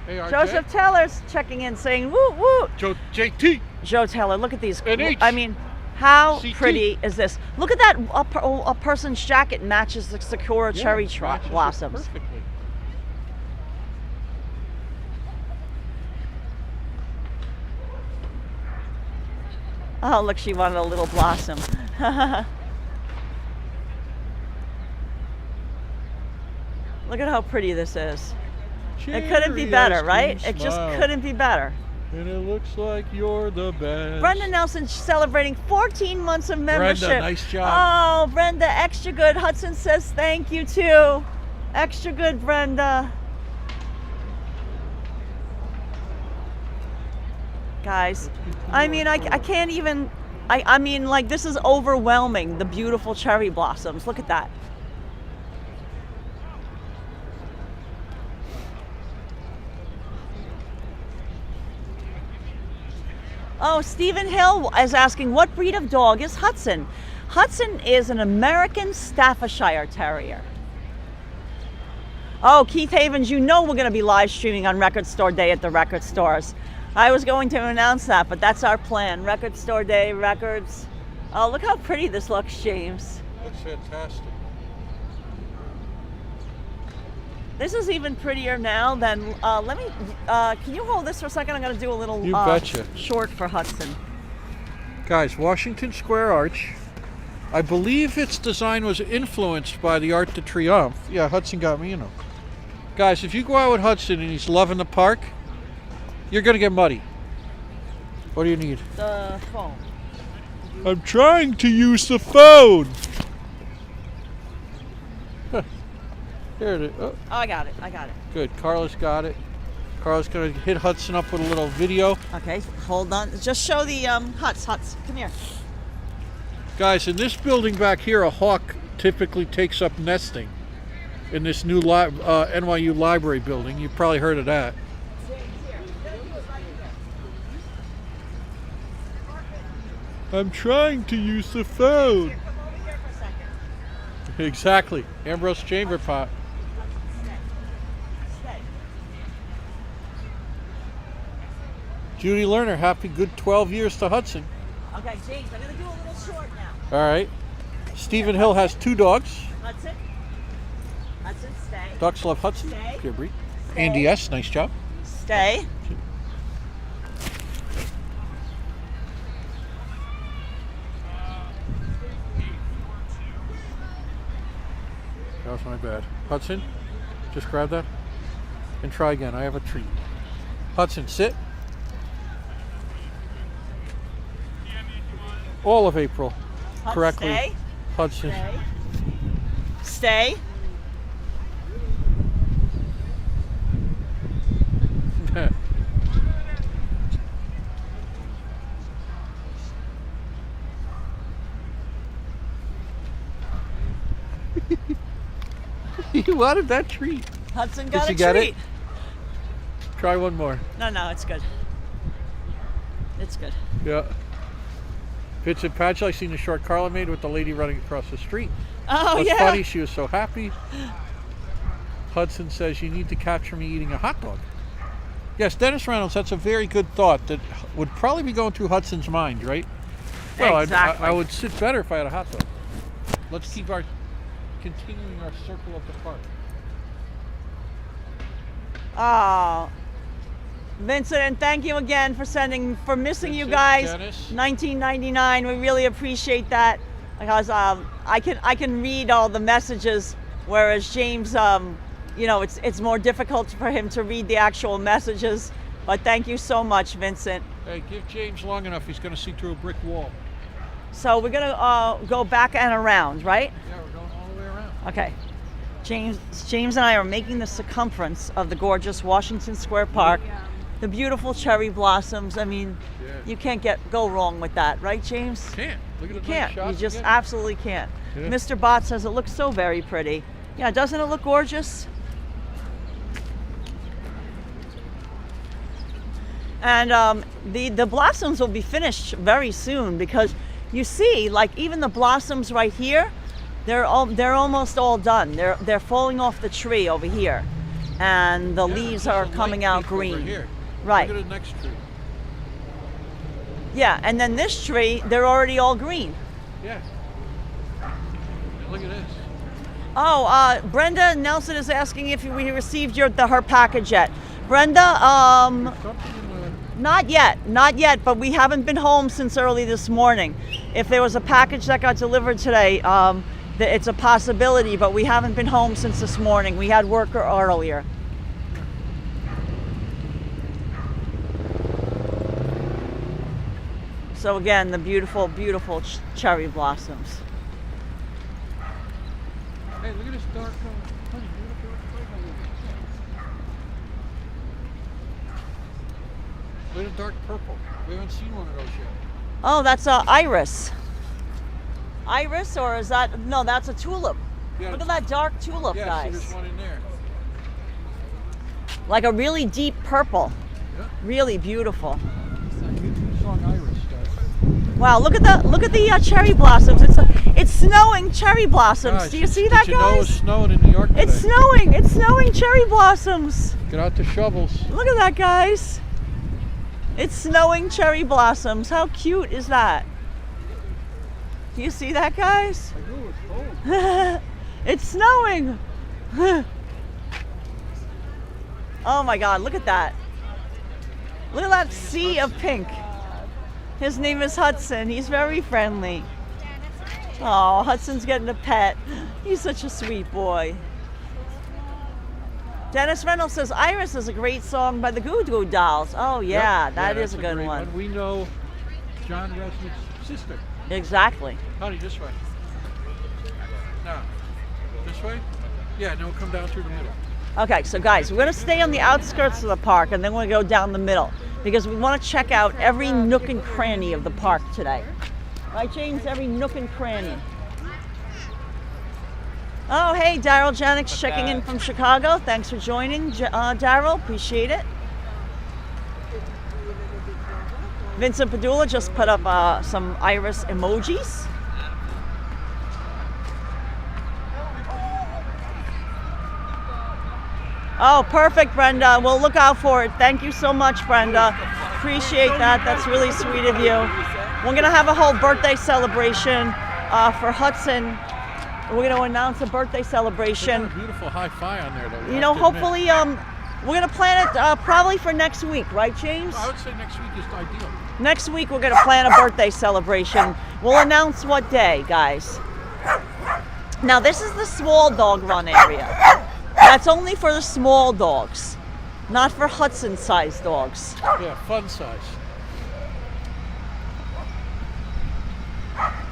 Hey, RJ. Joseph Teller's checking in saying woot woot. JT. Joe Teller, look at these. NH. I mean, how CT. pretty is this? Look at that. A person's jacket matches the sakura cherry matches it blossoms. perfectly. Oh, look, she wanted a little blossom. Look at how pretty this is. It couldn't be Cherry better, ice right? cream It just smile. couldn't be better. And it looks like you're the best. Brenda Nelson celebrating 14 months of membership. Brenda, nice job. Oh, Brenda, extra good. Hudson says thank you too. Extra good, Brenda. Guys, I mean, I can't even, I mean, like, this is overwhelming, the beautiful cherry blossoms. Look at that. Oh, Stephen Hill is asking, what breed of dog is Hudson? Hudson is an American Staffordshire Terrier. Oh, Keith Havens, you know we're going to be live streaming on Record Store Day at the record stores. I was going to announce that, but that's our plan. Record Store Day, records. Oh, look how pretty this looks, James. Looks fantastic. This is even prettier now than, can you hold this for a second? I'm going to do a little You betcha. short for Hudson. Guys, Washington Square Arch. I believe its design was influenced by the Arc de Triomphe. Yeah, Hudson got me, you know. Guys, if you go out with Hudson and he's loving the park, you're going to get muddy. What do you need? The phone. I'm trying to use the phone. There it is. Oh, Oh, I got it. I got it. good. Karla's got it. Karla's going to hit Hudson up with a little video. Okay, hold on. Just show the huts. Come here. Guys, in this building back here, a hawk typically takes up nesting in this new NYU library building. You've probably heard of that. I'm trying to use the phone. Come over here for a second. Exactly. Ambrose Chamber Pot. Stay. Judy Lerner, happy good 12 years to Hudson. Okay, James, I'm gonna do a little short now. All right. Stephen Hill has 2 dogs. Hudson. Hudson, stay. Ducks love Hudson. Stay. Pure breed. Stay. Andy S., nice job. Stay. That was my bad. Hudson, just grab that and try again. I have a treat. Hudson, sit. All of April. Correctly. Stay. Hudson. Stay. Stay. You wanted that treat. Hudson got Did a you get treat. it? Try one more. No, it's good. It's good. Yeah. Vincent Patchell, I seen the short Karla made with the lady running across the street. Oh, It was yeah. funny. She was so happy. Hudson says, you need to capture me eating a hot dog. Yes, Dennis Reynolds, that's a very good thought that would probably be going through Hudson's mind, right? Well, Exactly. I would sit better if I had a hot dog. Let's keep continuing our circle of the park. Oh, Vincent, and thank you again for missing you Vincent, guys. Dennis. 1999, we really appreciate that because I can read all the messages, whereas James, you know, it's more difficult for him to read the actual messages. But thank you so much, Vincent. Hey, give James long enough, he's going to see through a brick wall. So we're gonna go back and around, right? Yeah, we're going all the way around. Okay. James and I are making the circumference of the gorgeous Washington Square Park. The beautiful cherry blossoms. I mean, Yeah. you can't go wrong with that, right, James? Can't. Look at You the can't. nice shots You just again. absolutely can't. Yeah. Mr. Bott says it looks so very pretty. Yeah, doesn't it look gorgeous? And the blossoms will be finished very soon because you see, like even the blossoms right here, they're almost all done. They're falling off the tree over here, and the leaves are There's a coming light out peak over green. here. Right. Look at the next tree. Yeah, and then this tree, they're already all green. Yeah. And look at this. Oh, Brenda Nelson is asking if we received her package yet. Brenda, Something in the... not yet, but we haven't been home since early this morning. If there was a package that got delivered today, it's a possibility, but we haven't been home since this morning. We had work earlier. So again, the beautiful, beautiful cherry blossoms. Hey, look at this dark honey. Look at the dark purple. We haven't seen one of those yet. Oh, that's iris. Iris, or is that, no, that's a tulip. Yeah, Look at that dark tulip, yeah, guys. see, there's one in there. Like a really deep purple. Yeah. Really beautiful. Good song Iris does. Wow, look at the cherry blossoms. It's snowing cherry blossoms. Guys, Do you see that, did you know it was guys? snowing in New York today? It's snowing. It's snowing cherry blossoms. Get out the shovels. Look at that, guys. It's snowing cherry blossoms. How cute is that? Do you see that, guys? I knew it was cold. It's snowing. Oh my God, look at that. Look at that sea of pink. His name is Hudson. He's very friendly. Oh, Hudson's getting a pet. He's such a sweet boy. Dennis Reynolds says Iris is a great song by the Goo Goo Dolls. Oh yeah, Yep. that Yeah, is a that's good great one. We know John Resnick's sister. Exactly. Honey, this way. No. This way? Yeah, no, come down through the middle. Okay, so guys, we're gonna stay on the outskirts of the park and then we're gonna go down the middle because we want to check out every nook and cranny of the park today. Right, James? Every nook and cranny. Oh, hey, Daryl Janik's checking in from Chicago. Thanks for joining, Daryl. Appreciate it. Vincent Padula just put up some iris emojis. Oh, perfect, Brenda. We'll look out for it. Thank you so much, Brenda. Appreciate that. That's really sweet of you. We're going to have a whole birthday celebration for Hudson. We're going to announce a birthday celebration. There's a beautiful hi-fi on there, though. You know, hopefully, we're going to plan it probably for next week, right, James? I would say next week is ideal. Next week, we're going to plan a birthday celebration. We'll announce what day, guys. Now, this is the small dog run area. That's only for the small dogs, not for Hudson-sized dogs. Yeah, fun size.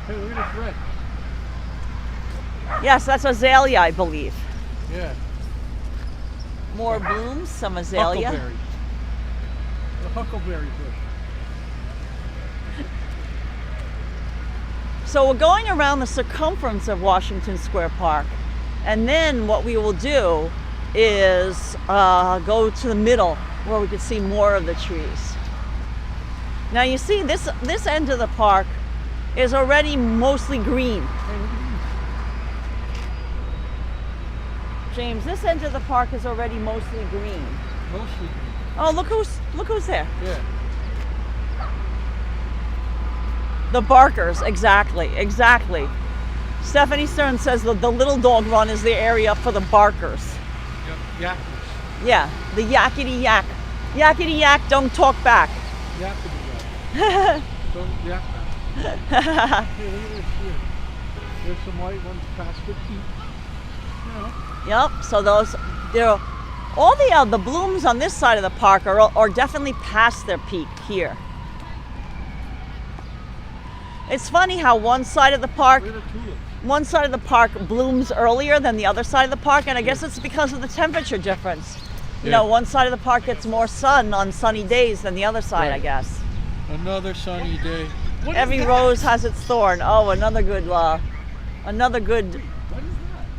Hey, look at this red. Yes, that's azalea, I believe. Yeah. More blooms, some azalea. Huckleberry. The huckleberry bush. So we're going around the circumference of Washington Square Park. And then what we will do is go to the middle where we can see more of the trees. Now you see this end of the park is already mostly green. James, this end of the park is already mostly green. Mostly green. Oh, look who's there. Yeah. The barkers, exactly. Stephanie Stern says that the little dog run is the area for the barkers. Yep. Yeah, the yakety yak. Yakety yak, don't talk back. Yakety yak. Don't yak back. Hey, look at this here. There's some white ones past the peak. You know. Yep, so all the blooms on this side of the park are definitely past their peak here. It's funny how one side of the park blooms earlier than the other side of the park, and I guess it's because of the temperature difference. You know, one side of the park gets more sun on sunny days than the other side, Right. I guess. Another sunny day. Every rose has its thorn. Oh, another good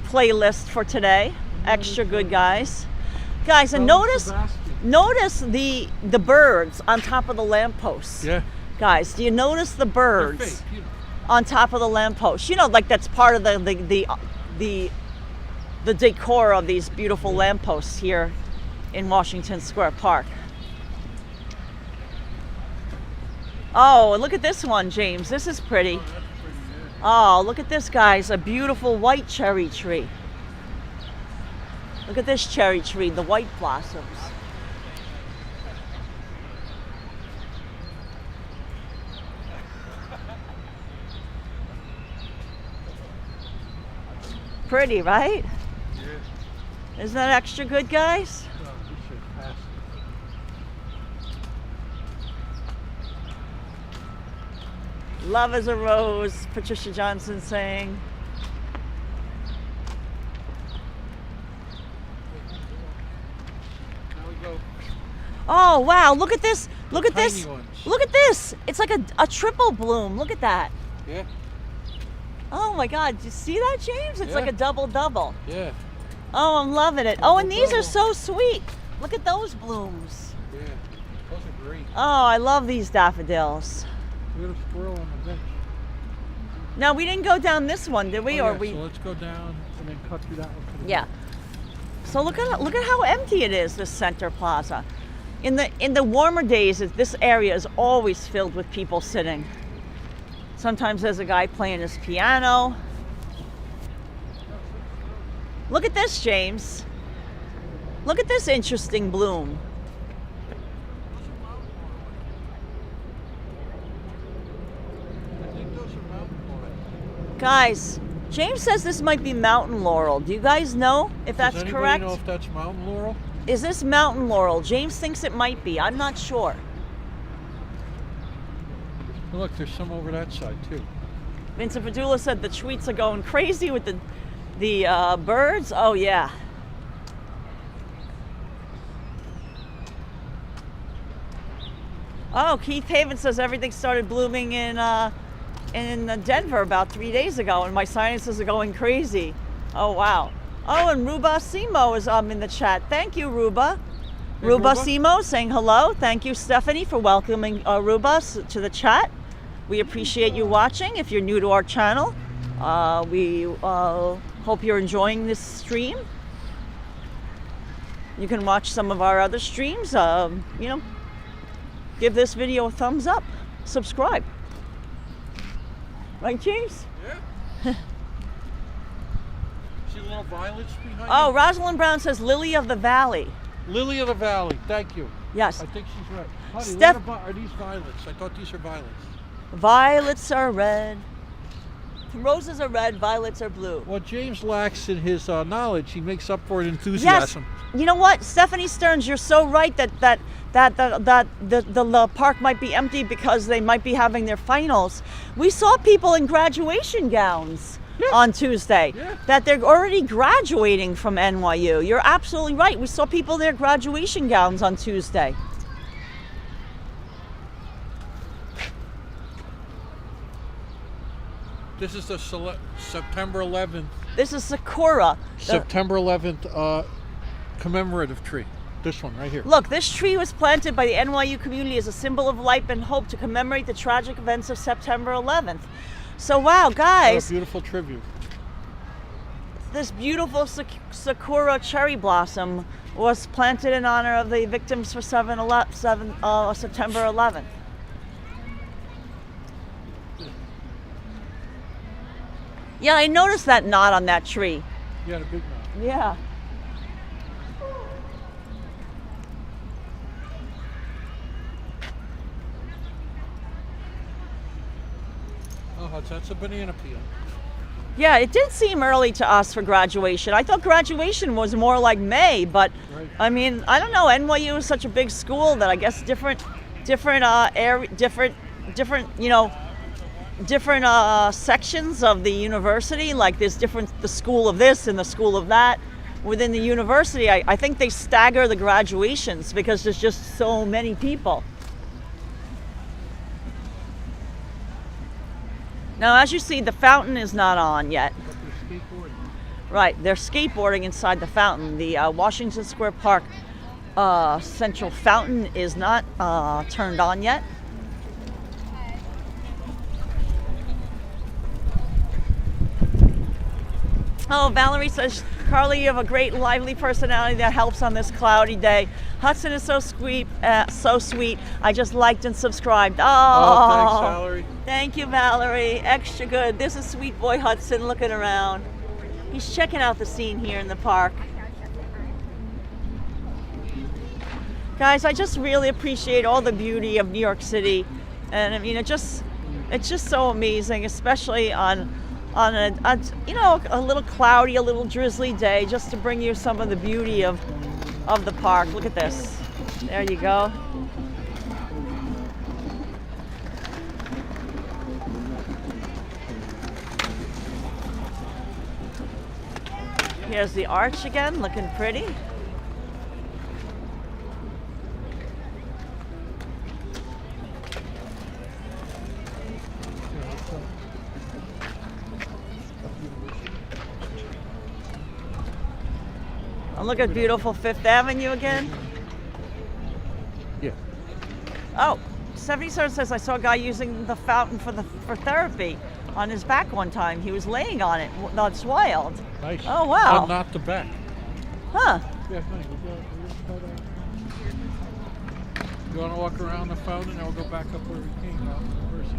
playlist for today. Extra good, guys. Guys, and notice the birds on top of the lampposts. Yeah. Guys, do you notice the They're birds fake, you know. on top of the lampposts? You know, like that's part of the decor of these beautiful lampposts here in Washington Square Park. Oh, and look at this one, James. This is pretty. Oh, look at this, guys. A beautiful white cherry tree. Look at this cherry tree, the white blossoms. Pretty, right? Yeah. Isn't that extra good, guys? Oh, this shit passed. Love is a rose, Patricia Johnson saying. Now we go. Oh, wow, look at this. Look at this. Tiny ones. Look at this. It's like a triple bloom. Look at that. Yeah. Oh my God, did you see that, James? It's Yeah. like a double-double. Yeah. Oh, I'm loving it. Oh, and these are Double-double. so sweet. Look at those blooms. Yeah. Those are great. Oh, I love these daffodils. We got a squirrel on the bench. Now, we didn't go down this one, did we? Oh, Or yeah, we? So let's go down and then cut through that one. To the Yeah. So look at how empty it is, this center plaza. In the warmer days, this area is always filled with people sitting. Sometimes there's a guy playing his piano. Look at this, James. Look at this interesting bloom. I think those are mountain laurel. Guys, James says this might be mountain laurel. Do you guys know if that's Does anybody correct? know if that's mountain laurel? Is this mountain laurel? James thinks it might be. I'm not sure. Look, there's some over that side too. Vincent Padula said the tweets are going crazy with the birds. Oh yeah. Oh, Keith Haven says everything started blooming in Denver about 3 days ago, and my sinuses are going crazy. Oh wow. Oh, and Ruba Simo is in the chat. Thank you, Ruba. Hey, Ruba Ruba. Simo saying hello. Thank you, Stephanie, for welcoming Ruba to the chat. We appreciate you watching. If you're new to our channel, we hope you're enjoying this stream. You can watch some of our other streams. Give this video a thumbs up. Subscribe. Right, James? Yeah. See the little violets behind Oh, you? Rosalind Brown says Lily of the Valley. Lily of the Valley. Thank you. Yes. I think she's right. Honey, Steph- are these violets? I thought these are violets. Violets are red. Roses are red, violets are blue. Well, James lacks in his knowledge. He makes up for it in enthusiasm. Yes. You know what, Stephanie Stearns, you're so right that the park might be empty because they might be having their finals. We saw people in graduation gowns on Tuesday. Yeah. That they're already graduating from NYU. You're absolutely right. We saw people in their graduation gowns on Tuesday. This is the September 11th. This is Sakura. September 11th commemorative tree. This one right here. Look, this tree was planted by the NYU community as a symbol of life and hope to commemorate the tragic events of September 11th. So wow, What a guys, beautiful tribute. this beautiful Sakura cherry blossom was planted in honor of the victims for September 11th. Yeah, I noticed that knot on that tree. You had a big one. Yeah. Oh, that's a banana peel. Yeah, it did seem early to us for graduation. I thought graduation was more like May, but Right. I mean, I don't know. NYU is such a big school that I guess different sections of the university. Like there's the school of this and the school of that within the university. I think they stagger the graduations because there's just so many people. Now, as you see, the fountain is not on yet. But they're skateboarding. Right, they're skateboarding inside the fountain. The Washington Square Park central fountain is not turned on yet. Oh, Valerie says, Karla, you have a great, lively personality that helps on this cloudy day. Hudson is so sweet, I just liked and subscribed. Oh, thanks, Valerie. Thank you, Valerie. Extra good. This is sweet boy Hudson looking around. He's checking out the scene here in the park. Guys, I just really appreciate all the beauty of New York City, and I mean, it's just so amazing, especially on a little cloudy, a little drizzly day, just to bring you some of the beauty of the park. Look at this. There you go. Here's the arch again, looking pretty. And look at beautiful Fifth Avenue again. Yeah. Oh, 77 says I saw a guy using the fountain for therapy on his back one time. He was laying on it. That's wild. Nice. Oh, wow. But not the back. Huh. Yeah, honey. You want to walk around the fountain, and we'll go back up where we came out first.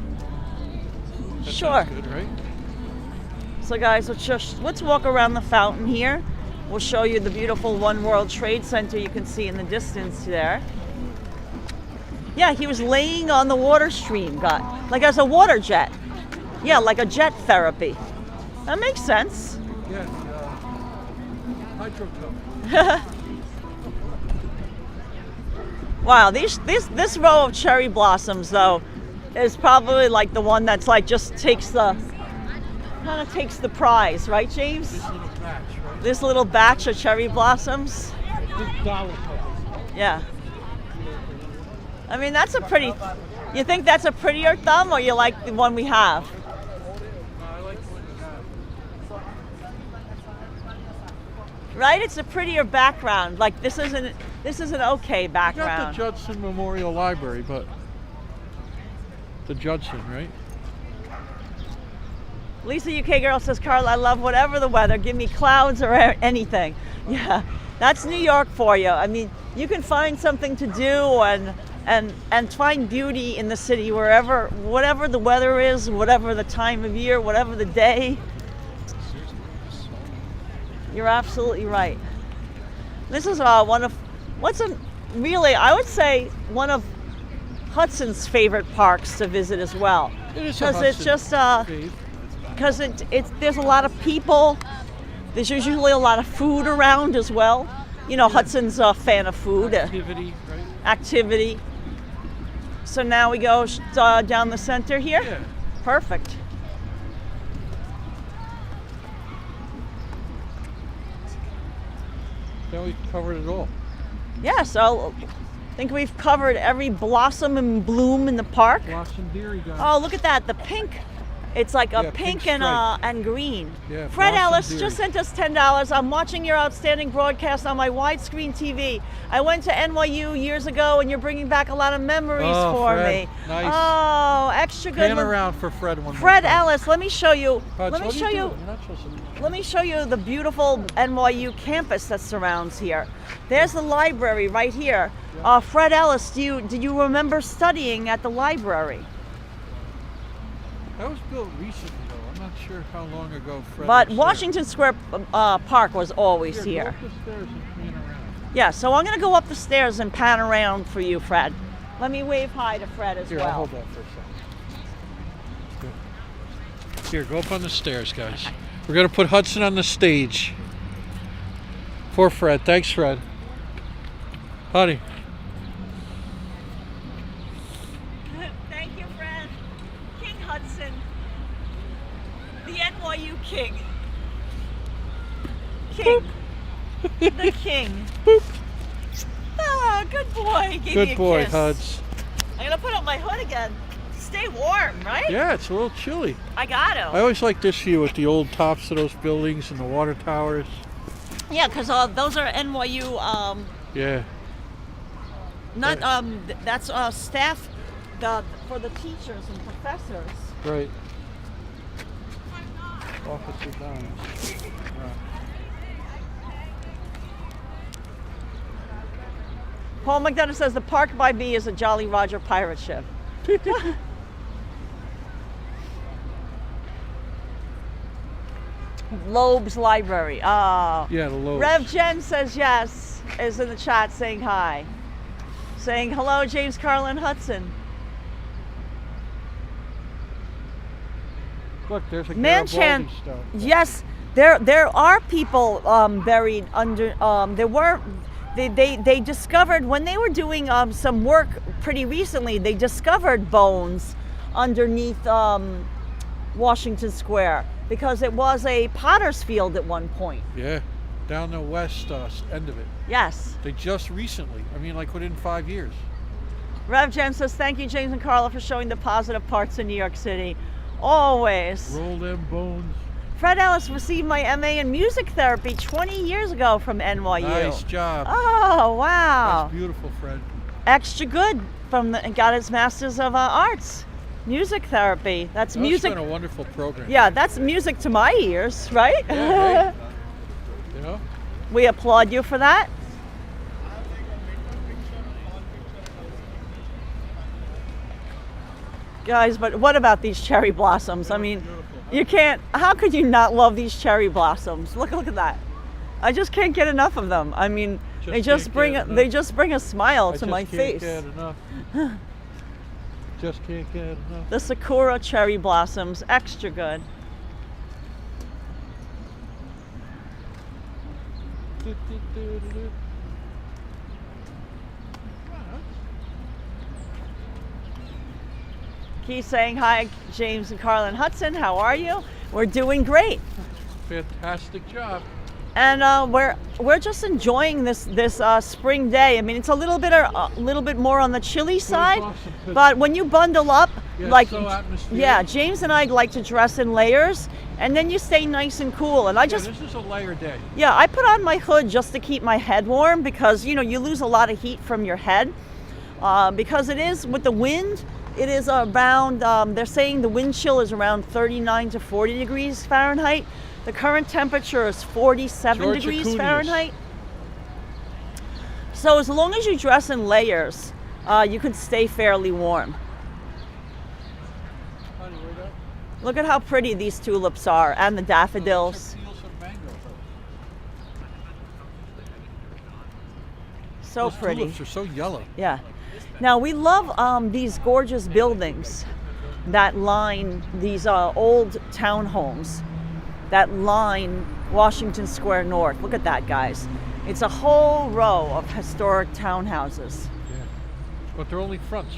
That Sure. sounds good, right? So guys, let's walk around the fountain here. We'll show you the beautiful One World Trade Center you can see in the distance there. Yeah, he was laying on the water stream, like as a water jet. Yeah, like a jet therapy. That makes sense. Yeah, hydrotub. Wow, this row of cherry blossoms though is probably like the one that's like just takes the kind of takes the prize, right, James? This little patch, right? This little batch of cherry blossoms. Big dollar patch. Yeah. I mean, that's a pretty. You think that's a prettier thumb, or you like the one we have? No, I like the one you have. Right? It's a prettier background. Like this is an okay You got background. the Judson Memorial Library, but the Judson, right? Lisa UK girl says, Karla, I love whatever the weather. Give me clouds or anything. Yeah, that's New York for you. I mean, you can find something to do and find beauty in the city whatever the weather is, whatever the time of year, whatever the day. You're absolutely right. This is I would say one of Hudson's favorite parks to visit as well. It is a Because it's Hudson just fave. because there's a lot of people. There's usually a lot of food around as well. You know, Hudson's a fan of food, Activity, right? activity. So now we go down the center here. Yeah. Perfect. Then we covered it all. Yeah, so I think we've covered every blossom and bloom in the park. Blossom Deary guy. Oh, look at that, the pink. It's like a Yeah, pink pink stripe. and green. Yeah, Fred Blossom Ellis Deary. just sent us $10. I'm watching your outstanding broadcast on my widescreen TV. I went to NYU years ago, and you're bringing back a lot of memories Oh, for Fred, me. nice. Oh, extra good. Pan around for Fred one more Fred time. Ellis, let me show you. Hudson, Let me what are show you. doing? You're not supposed to- Let me show you the beautiful NYU campus that surrounds here. There's the library right here. Fred Ellis, do you remember studying at the library? That was built recently, though. I'm not sure how long ago Fred But was there. Washington Square Park was always Here, here. go up the stairs and pan around. Yeah, so I'm going to go up the stairs and pan around for you, Fred. Let me wave hi to Fred as Here, I'll well. hold that for a second. Good. Here, go up on the stairs, guys. We're going to put Hudson on the stage. For Fred. Thanks, Fred. Honey. Thank you, Fred. King Hudson. The NYU King. King. The King. Ah, good boy. Gave me Good a boy, kiss. Huds. I'm going to put up my hood again. Stay warm, right? Yeah, it's a little chilly. I got I to. always like this view with the old tops of those buildings and the water towers. Yeah, because those are NYU. Yeah. Not that's staff for the teachers and professors. Right. Officer Downs. Paul McDonough says the park by me is a Jolly Roger pirate ship. Loeb's Library. Oh. Yeah, the low. Rev Jen says yes, is in the chat saying hi. Saying hello, James, Karla, and Hudson. Look, there's a Manchan, Garibaldi stone. yes, there are people buried under. They discovered when they were doing some work pretty recently. They discovered bones underneath Washington Square because it was a potter's field at one point. Yeah, down the west end of it. Yes. They just recently, I mean, like within 5 years. Rev Jen says thank you, James and Karla, for showing the positive parts of New York City. Always. Roll them bones. Fred Ellis received my MA in music therapy 20 years ago from NYU. Nice job. Oh, wow. That's beautiful, Fred. Extra good got his Masters of Arts. Music therapy. That's That's music. been a wonderful program. Yeah, that's music to my ears, right? Yeah, hey. You know? We applaud you for that. Guys, but what about these cherry blossoms? I mean, you can't, how could you not love these cherry blossoms? Look at that. I just can't get enough of them. I mean, they just bring a smile to my face. I just can't get enough. Just can't get enough. The Sakura cherry blossoms, extra good. Keith saying hi, James and Karla and Hudson. How are you? We're doing great. Fantastic job. And we're just enjoying this spring day. I mean, it's a little bit more on the chilly side, awesome 'cause- but when you bundle up, Yeah, like so atmospheric. yeah, James and I like to dress in layers, and then you stay nice and cool. And I Yeah, just this is a layer day. yeah, I put on my hood just to keep my head warm because you know you lose a lot of heat from your head because it is with the wind. It is around. They're saying the wind chill is around 39 to 40 degrees Fahrenheit. The current temperature is 47 George degrees Acunius. Fahrenheit. So as long as you dress in layers, you can stay fairly warm. Honey, where'd that? Look at how pretty these tulips are and the daffodils. Feel some mango. So Those pretty. tulips are so yellow. Yeah. Now we love these gorgeous buildings that line these old townhomes that line Washington Square North. Look at that, guys. It's a whole row of historic townhouses. Yeah. But they're only fronts.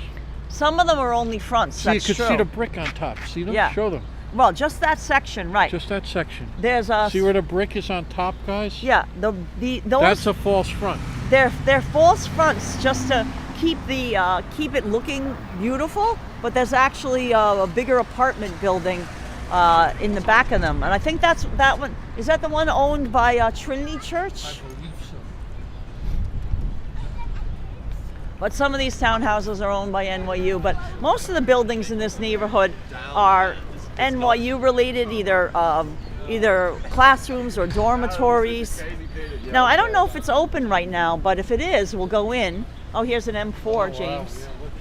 Some of them are only fronts. See, you That's can true. see the brick on top. See them? Yeah. Show them. Well, just that section, right? Just that section. There's a See where the brick is on top, guys? yeah. Those That's a false front. they're false fronts just to keep it looking beautiful. But there's actually a bigger apartment building in the back of them, and I think that one is that the one owned by Trinity Church. I believe so. But some of these townhouses are owned by NYU. But most of the buildings in this neighborhood are NYU related, either classrooms or dormitories. Now I don't know if it's open right now, but if it is, we'll go in. Oh, here's an M4, James. Yeah, look.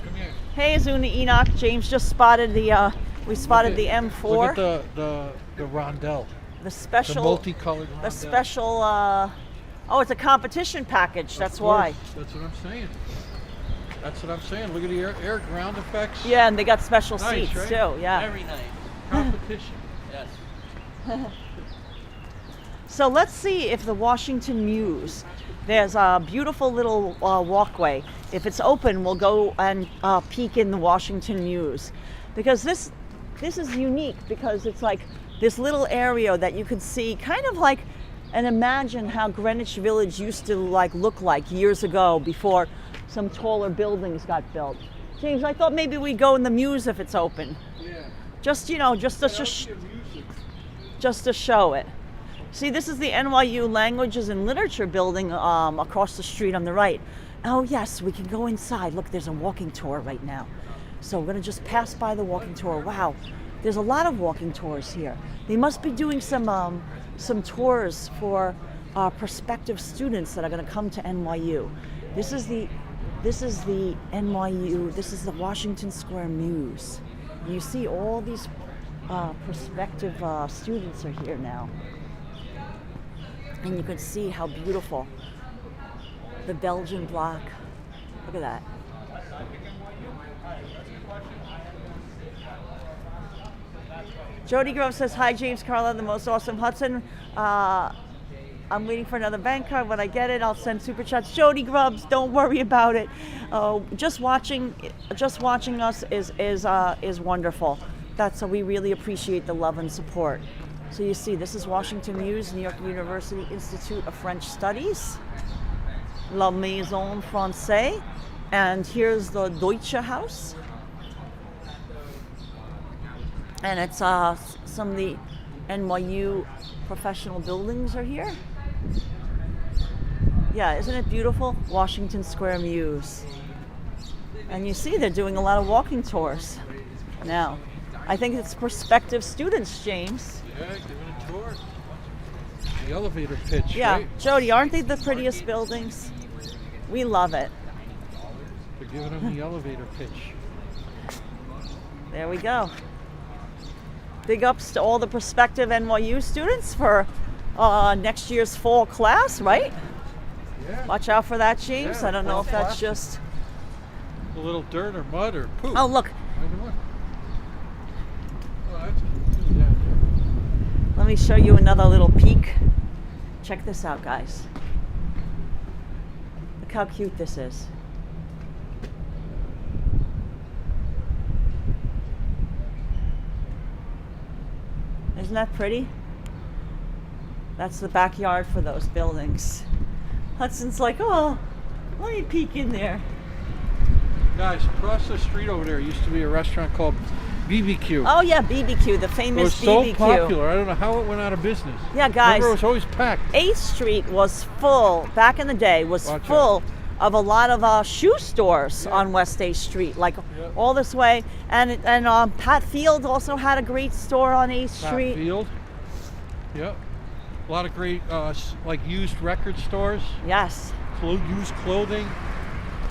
Come here. Hey, Azuna Enoch. James just spotted the we spotted Look the at- M4, Look at the rondelle. the The special, multicolored rondelle. the special. Oh, it's a competition package. Of That's course. why. That's what I'm saying. That's what I'm saying. Look at the air ground effects. Yeah, and they got special Nice, seats right? too. Yeah. Very nice. Competition. Yes. So let's see if the Washington Muse. There's a beautiful little walkway. If it's open, we'll go and peek in the Washington Muse, because this is unique because it's like this little area that you could see, kind of like, and imagine how Greenwich Village used to look like years ago before some taller buildings got built. James, I thought maybe we'd go in the Muse if it's open. Yeah. Just just to show it. See, this is the NYU Languages and Literature building across the street on the right. Oh yes, we can go inside. Look, there's a walking tour right now. So we're gonna just pass by the walking tour. Wow, there's a lot of walking tours here. They must be doing some tours for prospective students that are gonna come to NYU. This is the NYU. This is the Washington Square Muse. You see all these prospective students are here now. And you can see how beautiful the Belgian block. Look at that. Jody Grove says, hi, James, Karla, the most awesome Hudson. I'm waiting for another bank card. When I get it, I'll send super chats. Jody Grubbs, don't worry about it. Just watching us is wonderful. We really appreciate the love and support. So you see, this is Washington Muse, New York University Institute of French Studies, La Maison Française, and here's the Deutsche House. And it's some of the NYU professional buildings are here. Yeah, isn't it beautiful? Washington Square Muse. And you see they're doing a lot of walking tours now. I think it's prospective students, James. Yeah, giving a tour. The elevator pitch, Yeah, right? Jody, aren't they the prettiest buildings? We love it. They're giving them the elevator pitch. There we go. Big ups to all the prospective NYU students for next year's fall class, right? Yeah. Watch out for that, James. Yeah, I don't know if fall that's class. just... A little dirt or mud or poop. Oh, look. Either one. Oh, that's yeah. Let me show you another little peek. Check this out, guys. Look how cute this is. Isn't that pretty? That's the backyard for those buildings. Hudson's like, oh, let me peek in there. Guys, across the street over there used to be a restaurant called BBQ. Oh yeah, BBQ, the It famous was so BBQ. popular. I don't know how it went out of business. Yeah, guys. Remember, it was always packed. 8th Street was full, back in the day, was Watch full of a lot of shoe stores Yeah. on West 8th Street, like Yep. all this way. And Pat Field also had a great store on 8th Pat Street. Field. Yep. A lot of great, like used record stores, Yes. used clothing.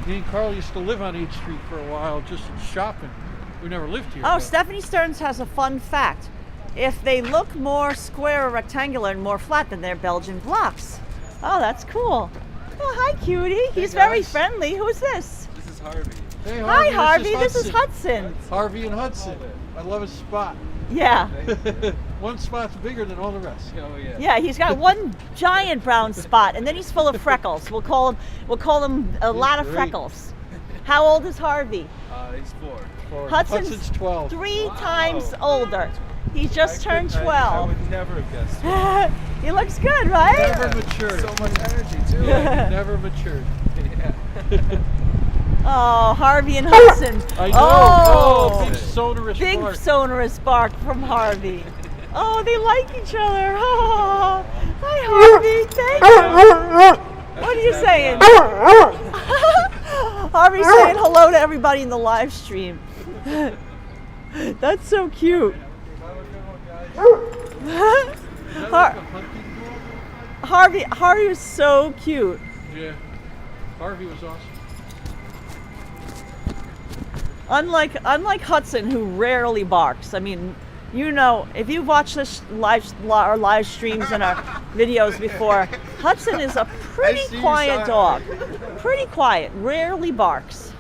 Me and Karla used to live on 8th Street for a while, just shopping. We never lived here. Oh, but- Stephanie Stearns has a fun fact. If they look more square or rectangular and more flat, then they're Belgian blocks. Oh, that's cool. Oh, hi, cutie. He's very guys. friendly. Who's this? This is Harvey. Hey, Hi, Harvey. This This is Hudson. Harvey and Hudson. I love his spot. Yeah. One spot's bigger than all the rest. Oh yeah. Yeah, he's got one giant brown spot, and then he's full of freckles. We'll call him a lot of great. freckles. How old is Harvey? He's 4. Or Hudson's 12. 3 Wow. times older. He just turned I 12. would never have guessed. He looks good, right? Never matured. So much energy too. Yeah, he never matured. Yeah. Oh, Harvey and Hudson. I know. Oh, Big sonorous big bark. sonorous bark from Harvey. Oh, they like each other. Oh, hi, Harvey. Thank you. What are you saying? Harvey's saying hello to everybody in the live stream. That's so cute. Harvey was so cute. Yeah. Harvey was awesome. Unlike Hudson, who rarely barks. I mean, you know, if you've watched this our live streams and our videos before, Hudson is a pretty see you, quiet son. dog. Pretty quiet, rarely barks.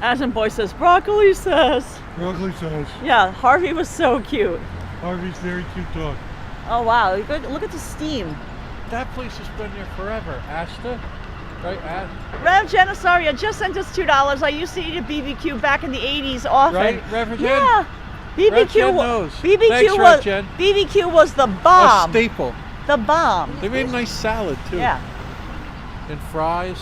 Ashton Boy says, broccoli says. Broccoli sauce. Yeah, Harvey was so cute. Harvey's very cute dog. Oh wow, look at the steam. That place has been there forever. Astor, right? Rev Janisaria just sent us $2. I used to eat at BBQ back in the 80s often. Right, Rev Jen? Yeah. Rev Jen BBQ knows. BBQ Thanks, Rev was Jen. BBQ was the A bomb. staple. The bomb. They made a nice salad too. Yeah. And fries.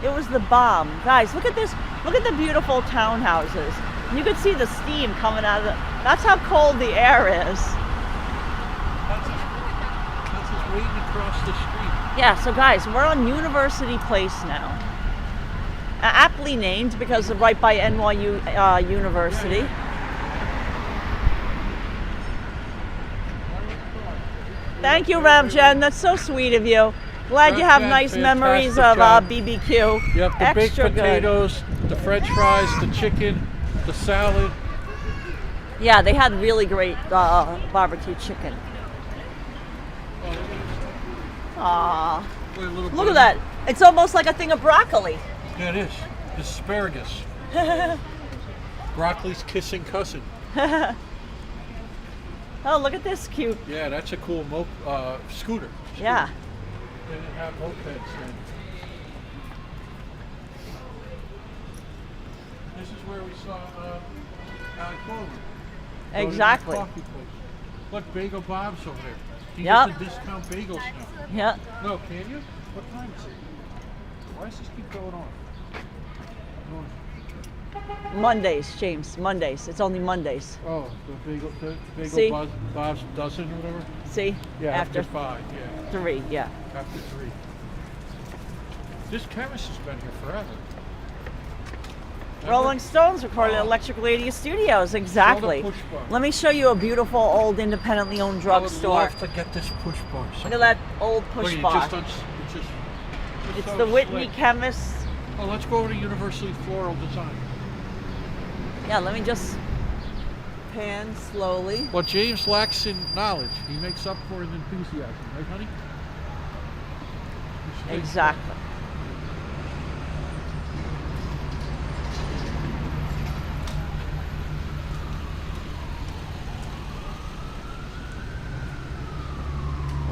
It was the bomb. Guys, look at this. Look at the beautiful townhouses. You could see the steam coming out of the. That's how cold the air is. That's just waiting across the street. Yeah, so guys, we're on University Place now. Aptly named because of right by NYU University. Thank you, Rev Jen. That's so sweet of you. Glad you Rev have Jen, nice memories fantastic of job. BBQ. You have the baked Extra good. potatoes, the French fries, the chicken, the salad. Yeah, they had really great barbecue chicken. Aww. Look at that. It's almost like a thing of broccoli. Yeah, it is. It's asparagus. Broccoli's kissing cousin. Oh, look at this cute. Yeah, that's a cool scooter. Yeah. They didn't have mopeds then. This is where we saw Alec Baldwin. Go to Exactly. that coffee place. Look, Bagel Bob's over there. You Yep. get the discount bagels now. Yeah. No, can you? What time is it? Why does this keep going on? Mondays, James. Mondays. It's only Mondays. Oh, the bagel See? Bob's dozen or whatever? See? Yeah, after 5. 5, yeah. 3, yeah. After 3. This chemist has been here forever. Rolling Stones recorded at Electric Radio Studios. Exactly. push bar. Let me show you a beautiful old independently owned I would drugstore. love to get this push bar. Look at that old Look, push you bar. it's It's so the Whitney slick. Chemist. Oh, let's go over to Universally Floral Design. Yeah, let me just pan slowly. What James lacks in knowledge, he makes up for in enthusiasm, right, honey? Exactly.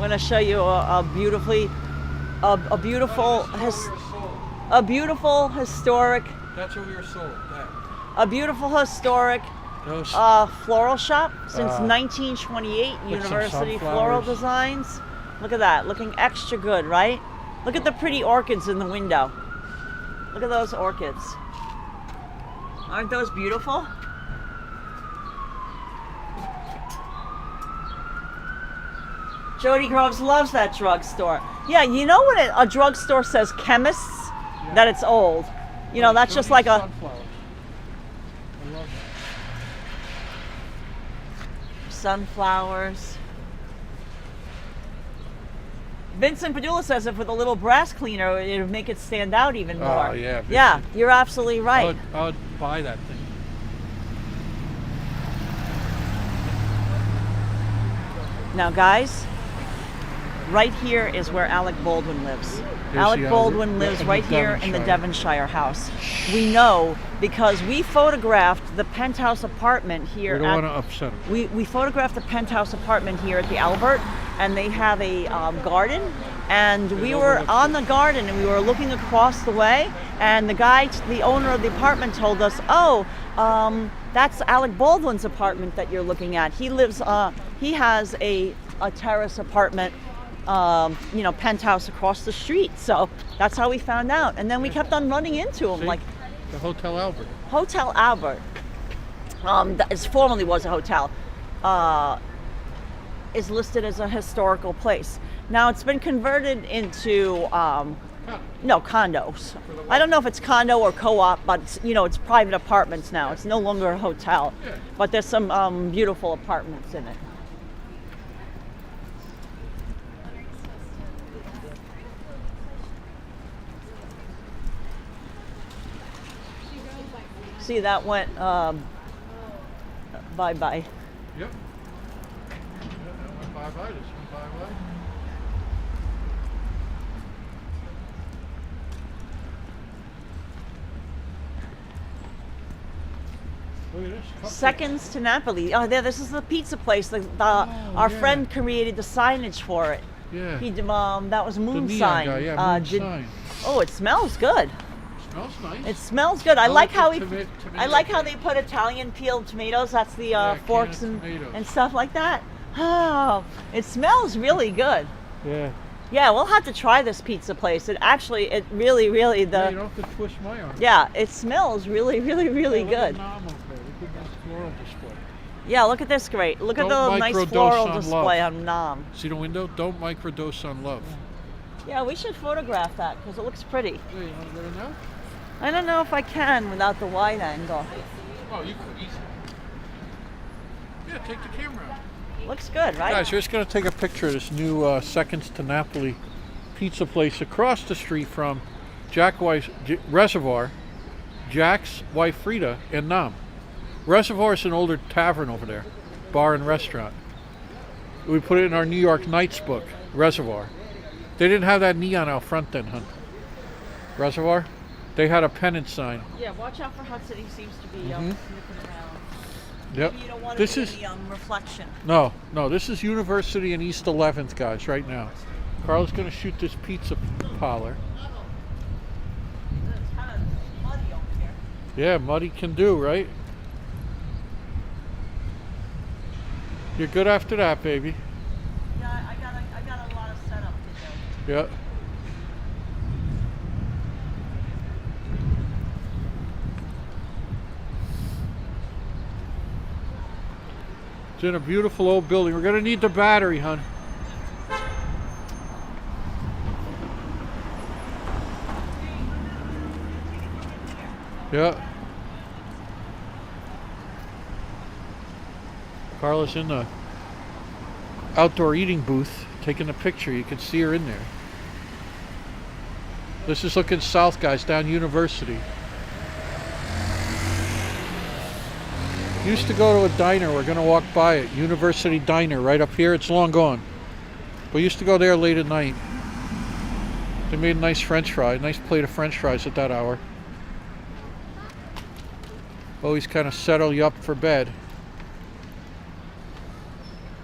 going to show you a beautiful historic, That's what we were sold. That. a beautiful historic Those. floral shop since 1928. University Floral sunflowers. Designs. Look at that, looking extra good, right? Look at the pretty orchids in the window. Look at those orchids. Aren't those beautiful? Jody Groves loves that drugstore. Yeah, you know when a drugstore says chemists, that it's old. You know, that's Show just me like a sunflowers. I love that. sunflowers. Vincent Padula says if with a little brass cleaner, it would make it stand out even more. Oh, yeah, Yeah, Vincent. you're absolutely right. I would buy that thing. Now, guys, right here is where Alec Baldwin lives. Here's Alec the Baldwin Albert- lives in right the here in the Devonshire. Devonshire house. We know because we photographed the penthouse apartment here. We don't want to upset him. We photographed the penthouse apartment here at the Albert, and they have a garden. And we were on the garden, and we were looking across the way, and the guy, the owner of the apartment, told us, "Oh, that's Alec Baldwin's apartment that you're looking at. He lives. He has a terrace apartment." Penthouse across the street. So that's how we found out. And then we kept on running into him, See? like The Hotel Albert. Hotel Albert. It formerly was a hotel. Is listed as a historical place. Now it's been converted into condos. I don't know if it's condo or co-op, but it's private apartments now. It's no longer a hotel, Yeah. but there's some beautiful apartments in it. See, that went bye-bye. Yep. That went bye-bye. This went bye-bye. Look at this. Cupcake. Seconds to Napoli. Oh, there. This is the pizza place. Our yeah. friend created the signage for it. Yeah. That was the Moon neon Sign. guy. Yeah, Moon did- Sign. Oh, it smells good. Smells nice. It smells good. I like like how the we. tomato I like how they put Italian peeled tomatoes. That's the can forks of tomatoes. and stuff like that. Oh, it smells really good. Yeah. Yeah, we'll have to try this pizza place. It really Yeah, you the. don't have to twist my arm. Yeah, it smells really Look good. at Nom over there. Look at this floral display. Yeah, look at this great. Look at Don't the nice microdose floral on display love. on Nom. See the window? Don't microdose on love. Yeah, we should photograph that because it looks pretty. Hey, you want to get it now? I don't know if I can without the wide angle. Oh, you could easily. Yeah, take the camera out. Looks good, right? Guys, we're just going to take a picture of this new Seconds to Napoli pizza place across the street from Reservoir, Jack's wife Frida, and Nam. Reservoir is an older tavern over there, bar and restaurant. We put it in our New York Nights book, Reservoir. They didn't have that neon out front then, hun. Reservoir? They had a pennant sign. Yeah, watch out for Hudson. He seems to be sniffing around. Yep. Maybe you don't want This to is be any reflection. no, this is University and East 11th, guys, right now. Karla's going to shoot this pizza parlor. It's kind of muddy over here. Yeah, muddy can do, right? You're good after that, baby. Yeah, I got a lot of setup to do. Yeah. It's in a beautiful old building. We're going to need the battery, hun. Yeah. Karla's in the outdoor eating booth taking a picture. You can see her in there. This is looking south, guys, down University. Used to go to a diner. We're going to walk by it. University Diner right up here. It's long gone. We used to go there late at night. They made a nice French fry, nice plate of French fries at that hour. Always kind of settle you up for bed.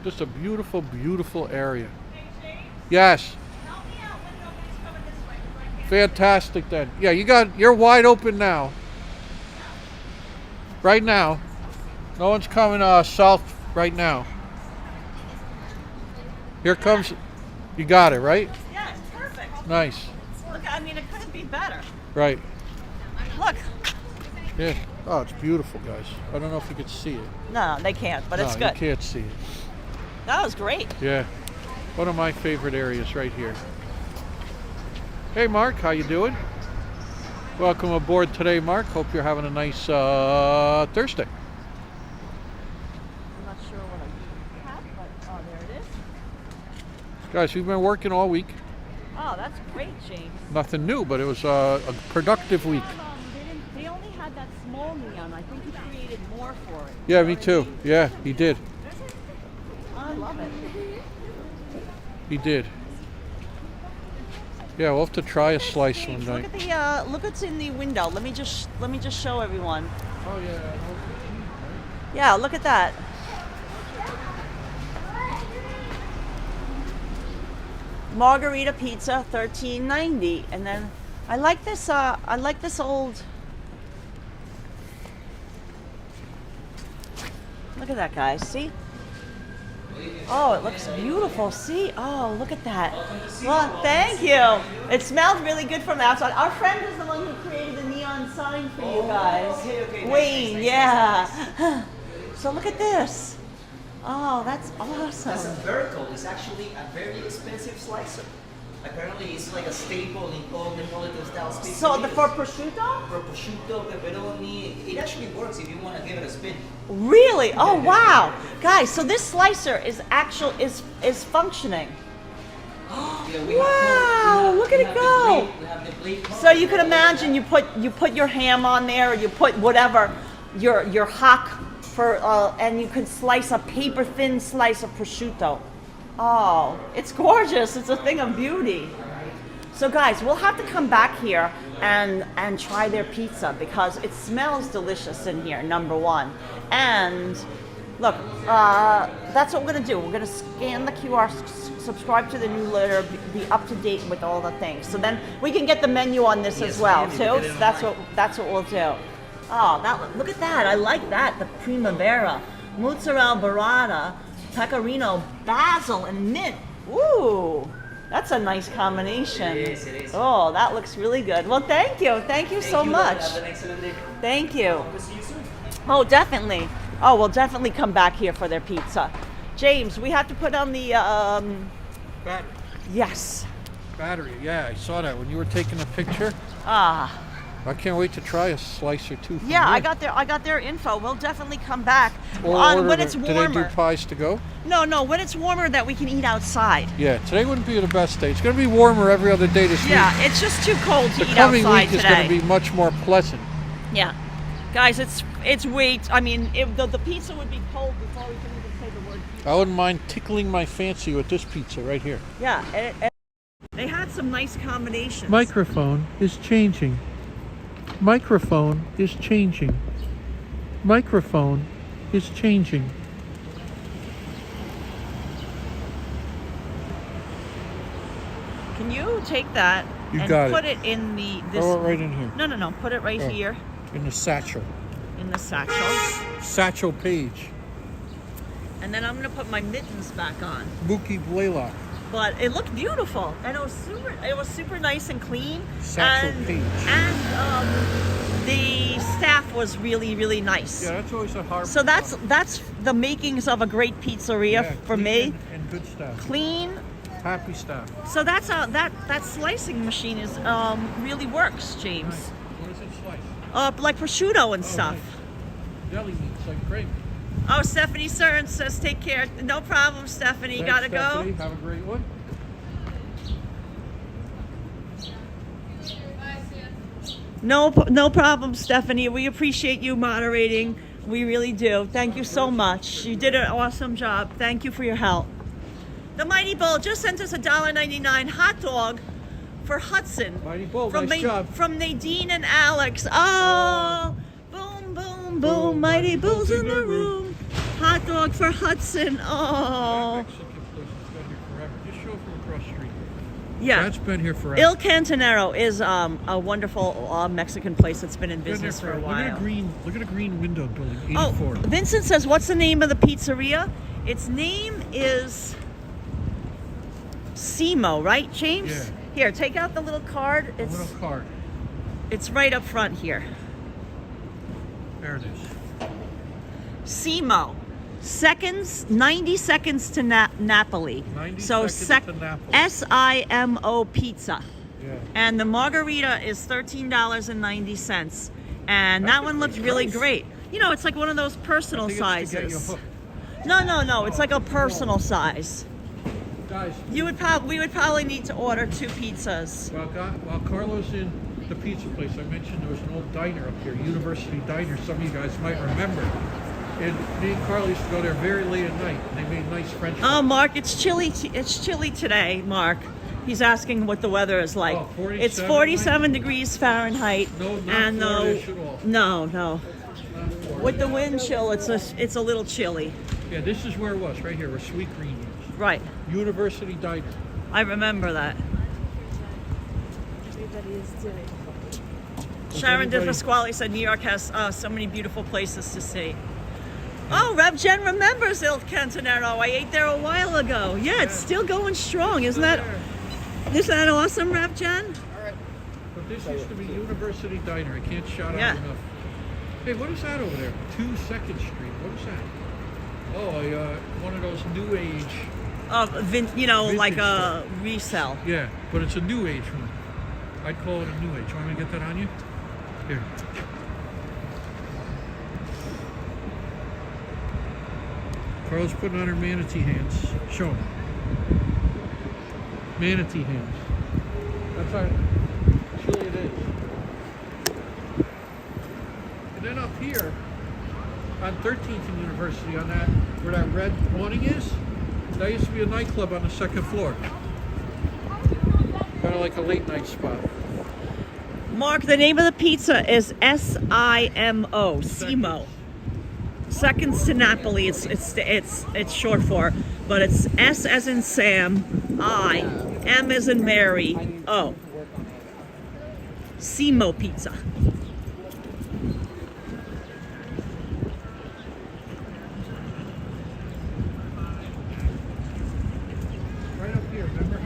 Just a beautiful, beautiful area. Yes. Fantastic then. Yeah, you're wide open now. Right now. No one's coming south right now. Here comes, you got it, right? Yeah, it's perfect. Nice. Look, I mean, it couldn't be better. Right. Look. Yeah. Oh, it's beautiful, guys. I don't know if you could see it. No, they can't, but No, it's good. you can't see it. That was great. Yeah. One of my favorite areas right here. Hey, Mark, how you doing? Welcome aboard today, Mark. Hope you're having a nice Thursday. I'm not sure what I have, but oh, there it is. Guys, we've been working all week. Oh, that's great, James. Nothing new, but it was a productive week. They only had that small neon. I think he created more for it. Yeah, me too. Yeah, he did. I love it. He did. Yeah, we'll have to try a slice one James, night. look at the look what's in the window. Let me just show everyone. Oh yeah. Yeah, look at that. Margarita pizza, $13.90, and then I like this old. Look at that, guys. See? Oh, it looks beautiful. See? Oh, look at that. Well, thank you. It smells really good from the outside. Our friend is the one who created the neon sign for you guys. Okay. Wayne, yeah. So look at this. Oh, that's awesome. That's a vertical. It's actually a very expensive slicer. Apparently, it's like a staple in all Neapolitan style pizza. So for prosciutto? For prosciutto, pepperoni, it actually works if you want to give it a spin. Really? Oh wow, guys! So this slicer is functioning. Yeah, we Wow, look at it go. We have the blade. So you can imagine you put your ham on there, or you put whatever your hock for, and you can slice a paper thin slice of prosciutto. Oh, it's gorgeous. It's a thing of beauty. So guys, we'll have to come back here and try their pizza because it smells delicious in here, number one. And look, that's what we're gonna do. We're gonna scan the QR, subscribe to the newsletter, be up to date with all the things. So then we can get the menu on this as well too. So that's what we'll do. Oh, look at that. I like that. The Primavera, mozzarella burrata, pecorino, basil, and mint. Ooh, that's a nice combination. It is. Oh, that looks really good. Well, thank you so much. Have an excellent day. Thank you. Hope to see you soon. Oh, definitely. Oh, we'll definitely come back here for their pizza. James, we have to put on the Battery. yes. Battery. Yeah, I saw that when you were taking a picture. Ah. I can't wait to try a slice or two. From Yeah, you. I got their info. We'll definitely come back Or on order when it's Do they do warmer. pies to go? No, when it's warmer that we can eat outside. Yeah, today wouldn't be the best day. It's going to be warmer every other day this Yeah, week. it's just too cold to The eat coming outside week is today. going to be much more pleasant. Yeah, guys, it's wait. I mean, the pizza would be cold before we can even say the word pizza. I wouldn't mind tickling my fancy with this pizza right here. Yeah, and they had some nice combinations. Microphone is changing. Microphone is changing. Microphone is changing. Can you take that You and got put it. it in the Throw it right in here. No. Put it right Oh. here In the satchel. in the satchel. Satchel page. And then I'm gonna put my mittens back on. Buki Blaylock. But it looked beautiful, and it was super nice and clean. Satchel and page. and the staff was really nice. Yeah, that's always a hard. So that's the makings of a great pizzeria for clean me. And good stuff. Clean. Happy stuff. So that's that slicing machine is really works, James. Nice. What does it slice? Like prosciutto and stuff. Nice. Deli meats like gravy. Oh, Stephanie Cern says take care. No problem, Stephanie. Thanks, Gotta Stephanie. go. Have a great one. No problem, Stephanie. We appreciate you moderating. We really do. Thank you so much. You did an awesome job. Thank you for your help. The Mighty Bull just sent us a $1.99 hot dog for Hudson. Mighty Bull, nice job. From Nadine and Alex. Oh, boom, boom, boom. Mighty Bull's in the room. Hot dog for Hudson. Oh. Mexican place has been here forever. Just show from across the street. Yeah. That's been here forever. Il Cantonero is a wonderful Mexican place that's been in Been there business for a forever. while. Look at a green window building, 84. Oh, Vincent says, what's the name of the pizzeria? Its name is Simo, right, James? Yeah. Here, take out the little card. A little card. It's right up front here. There it is. Simo. 90 seconds to Napoli. 90 So seconds to Napoli. SIMO pizza. Yeah. And the margarita is $13.90. And that one looked really great. You know, it's like one of those personal I think it's to get you sizes. hooked. No. It's like a personal size. Guys, We would probably need to order 2 pizzas. while Carlos in the pizza place, I mentioned there was an old diner up here, University Diner. Some of you guys might remember. And me and Karla used to go there very late at night. And they made nice French fries. Oh, Mark, it's chilly. It's chilly today, Mark. He's asking what the weather is like. Oh, 47, it's 47 degrees Fahrenheit. No, not and Florida-ish at all. No. Not Florida. With the wind chill, it's a little chilly. Yeah, this is where it was, right here, where Sweet Green was. Right. University Diner. I remember that. Everybody is doing. Sharon everybody- DeFasquale said New York has so many beautiful places to see. Oh, Rev Jen remembers Il Cantonero. I ate there a while ago. Yeah, it's still going strong. Isn't that awesome, Rev Jen? But this used to be University Diner. I can't shout Yeah. out enough. Hey, what is that over there? 2 Street. What is that? Oh, one of those new age. Like Vintage a resell. Yeah, but it's a new age one. I'd call it a new age. Want me to get that on you? Here. Carla's putting on her manatee hands. Show them. Manatee hands. That's how chilly it is. And then up here, on 13th and University, on that where that red awning is, that used to be a nightclub on the 2nd floor. Kind of like a late night spot. Mark, the name of the pizza is SIMO. Simo. Seconds to Napoli. It's short for, but it's S as in Sam, I, M as in Mary, O. Simo pizza. Right up here, remember?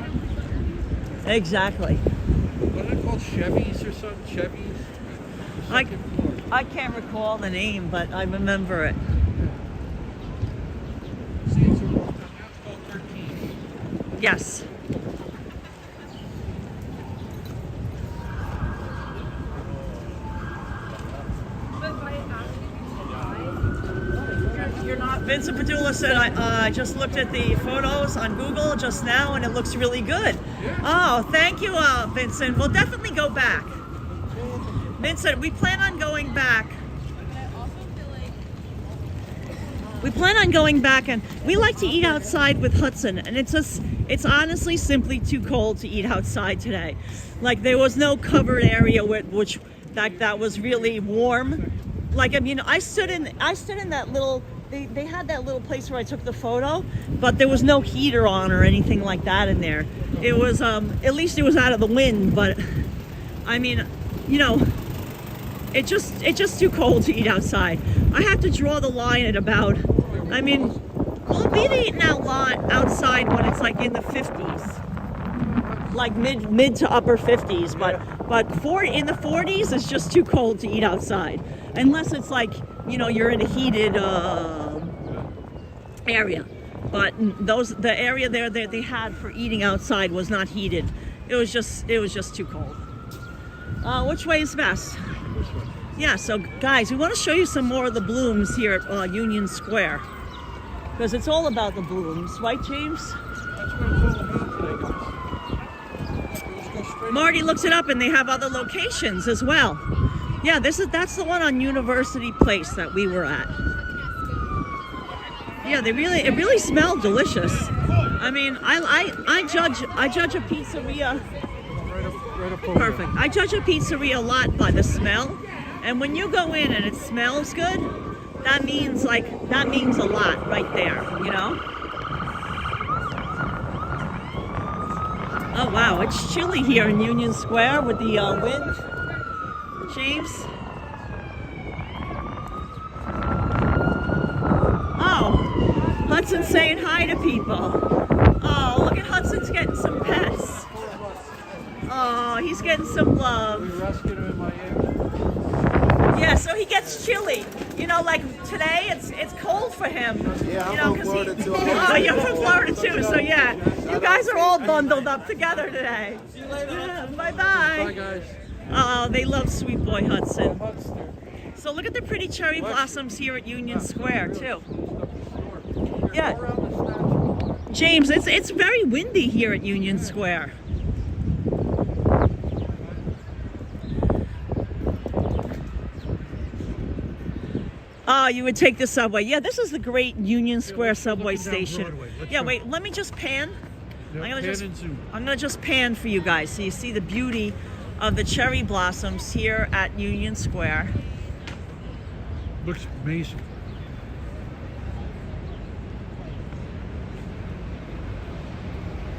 Exactly. What are they called? Chevys or something? Chevys? I- Second floor. I can't recall the name, but I remember it. See, it's now it's called 13. Yes. You're not. Vincent Padula said, I just looked at the photos on Google just now and it looks really good. Yeah. Oh, thank you, Vincent. We'll definitely go back. Vincent, we plan on going back. We plan on going back, and we like to eat outside with Hudson, and it's honestly simply too cold to eat outside today. Like, there was no covered area that was really warm. Like, I mean, I stood in that little, they had that little place where I took the photo, but there was no heater on or anything like that in there. It was, at least it was out of the wind, but I mean, you know, it's just too cold to eat outside. I have to draw the line at about, I mean, we'll be eating outside when it's like in the 50s, like mid to upper 50s, but in the 40s it's just too cold to eat outside, unless it's like, you know, you're in a heated area. But the area there that they had for eating outside was not heated. It was just too cold. Which way is best? Yeah, so guys, we want to show you some more of the blooms here at Union Square, because it's all about the blooms, right, James? That's what it's all about today, guys. Let's go straight. Marty looks it up, and they have other locations as well. Yeah, that's the one on University Place that we were at. Yeah, it really smelled delicious. I mean, I judge a pizzeria. Right up over there. Perfect. I judge a pizzeria a lot by the smell, and when you go in and it smells good, that means a lot right there, you know. Oh wow, it's chilly here in Union Square with the wind. James. Oh, Hudson's saying hi to people. Oh, look at Hudson's getting some pets. Oh, he's getting some love. We rescued him in Miami. Yeah, so he gets chilly. You know, like today, it's cold for him. Yeah, you know, I'm from Florida too. Oh, you're from Florida too, so yeah. You guys are all bundled up together today. See you later. Bye-bye. Bye, guys. Oh, they love Sweet Boy Hudson. So look at the pretty cherry blossoms here at Union Square too. Yeah. James, it's very windy here at Union Square. Oh, you would take the subway. Yeah, this is the great Union Square subway station. Yeah, wait, let me just pan. I'm gonna just pan for you guys so you see the beauty of the cherry blossoms here at Union Square. Looks amazing.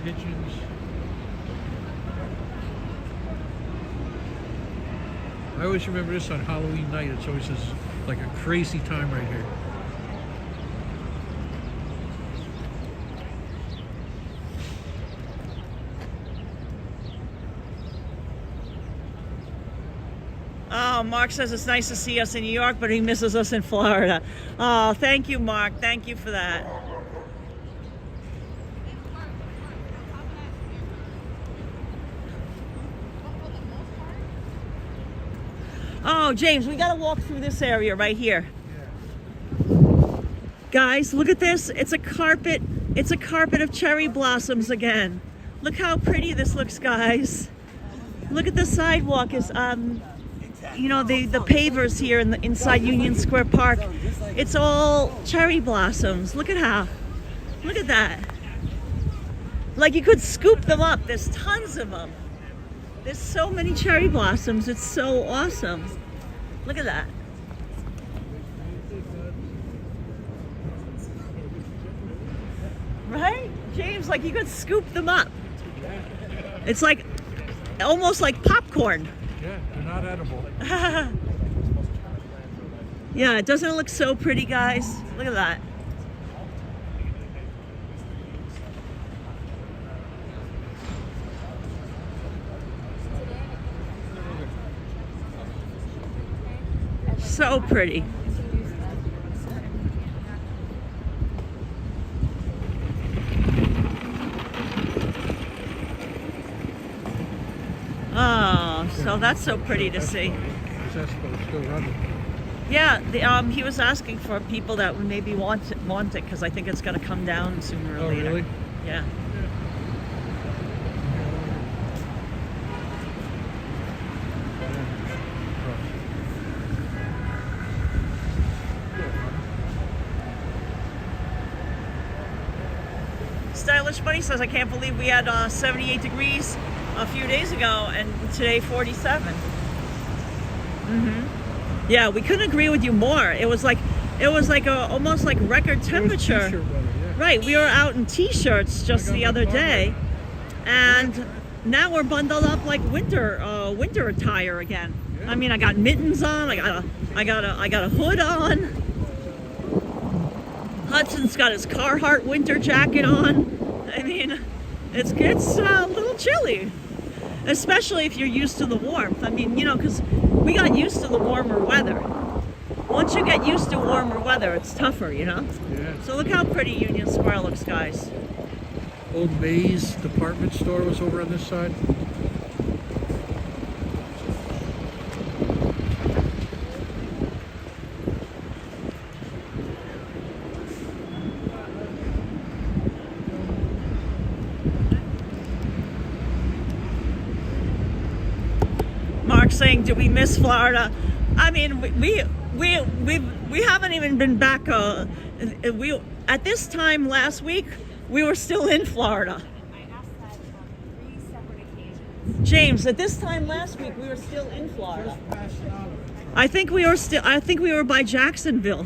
Pigeons. I always remember this on Halloween night. It's always this, like a crazy time right here. Oh, Mark says it's nice to see us in New York, but he misses us in Florida. Oh, thank you, Mark. Thank you for that. Oh, James, we gotta walk through this area right here. Guys, look at this. It's a carpet. It's a carpet of cherry blossoms again. Look how pretty this looks, guys. Look at the sidewalk is you know, the pavers here inside Union Square Park. It's all cherry blossoms. Look at that. Like you could scoop them up. There's tons of them. There's so many cherry blossoms. It's so awesome. Look at that. Right? James, like you could scoop them up. It's like almost like popcorn. Yeah, they're not edible. Yeah, doesn't it look so pretty, guys? Look at that. So pretty. Oh, so that's so pretty to see. Is that still running? Yeah, he was asking for people that would maybe want it because I think it's going to come down sooner or Oh, later. really? Yeah. Stylish Bunny says, I can't believe we had 78 degrees a few days ago and today 47. Yeah, we couldn't agree with you more. It was like almost like record temperature. It was t-shirt weather, yeah. Right, we were out in t-shirts just the other day, and now we're bundled up like winter attire again. Yeah. I mean, I got mittens on. I got a hood on. Hudson's got his Carhartt winter jacket on. I mean, it's a little chilly, especially if you're used to the warmth. I mean, you know, because we got used to the warmer weather. Once you get used to warmer weather, it's tougher, you know? Yeah. So look how pretty Union Square looks, guys. Old May's department store was over on this side. Mark's saying, "Do we miss Florida?" I mean, we haven't even been back. We at this time last week we were still in Florida. I asked that on 3 separate occasions. James, at this time last week we were still in Florida. I think we were by Jacksonville.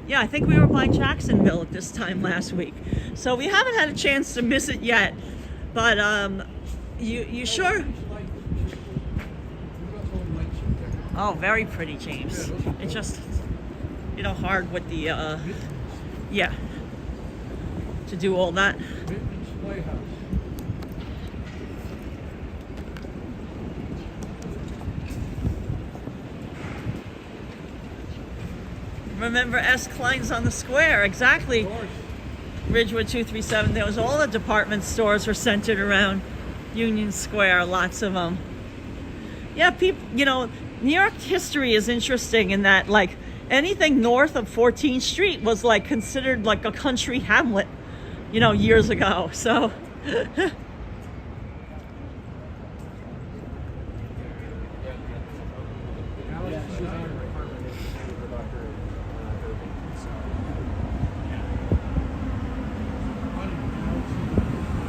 Yeah, I think we were by Jacksonville at this time last week. So we haven't had a chance to miss it yet. But you sure? Oh, very pretty, James. It's just, you know, hard with the yeah, to do all that. Remember S. Klein's on the square, exactly. Ridgewood 237. There was all the department stores were centered around Union Square. Lots of them. Yeah, people. You know, New York history is interesting in that, like, anything north of 14th Street was like considered like a country hamlet, you know, years ago. So.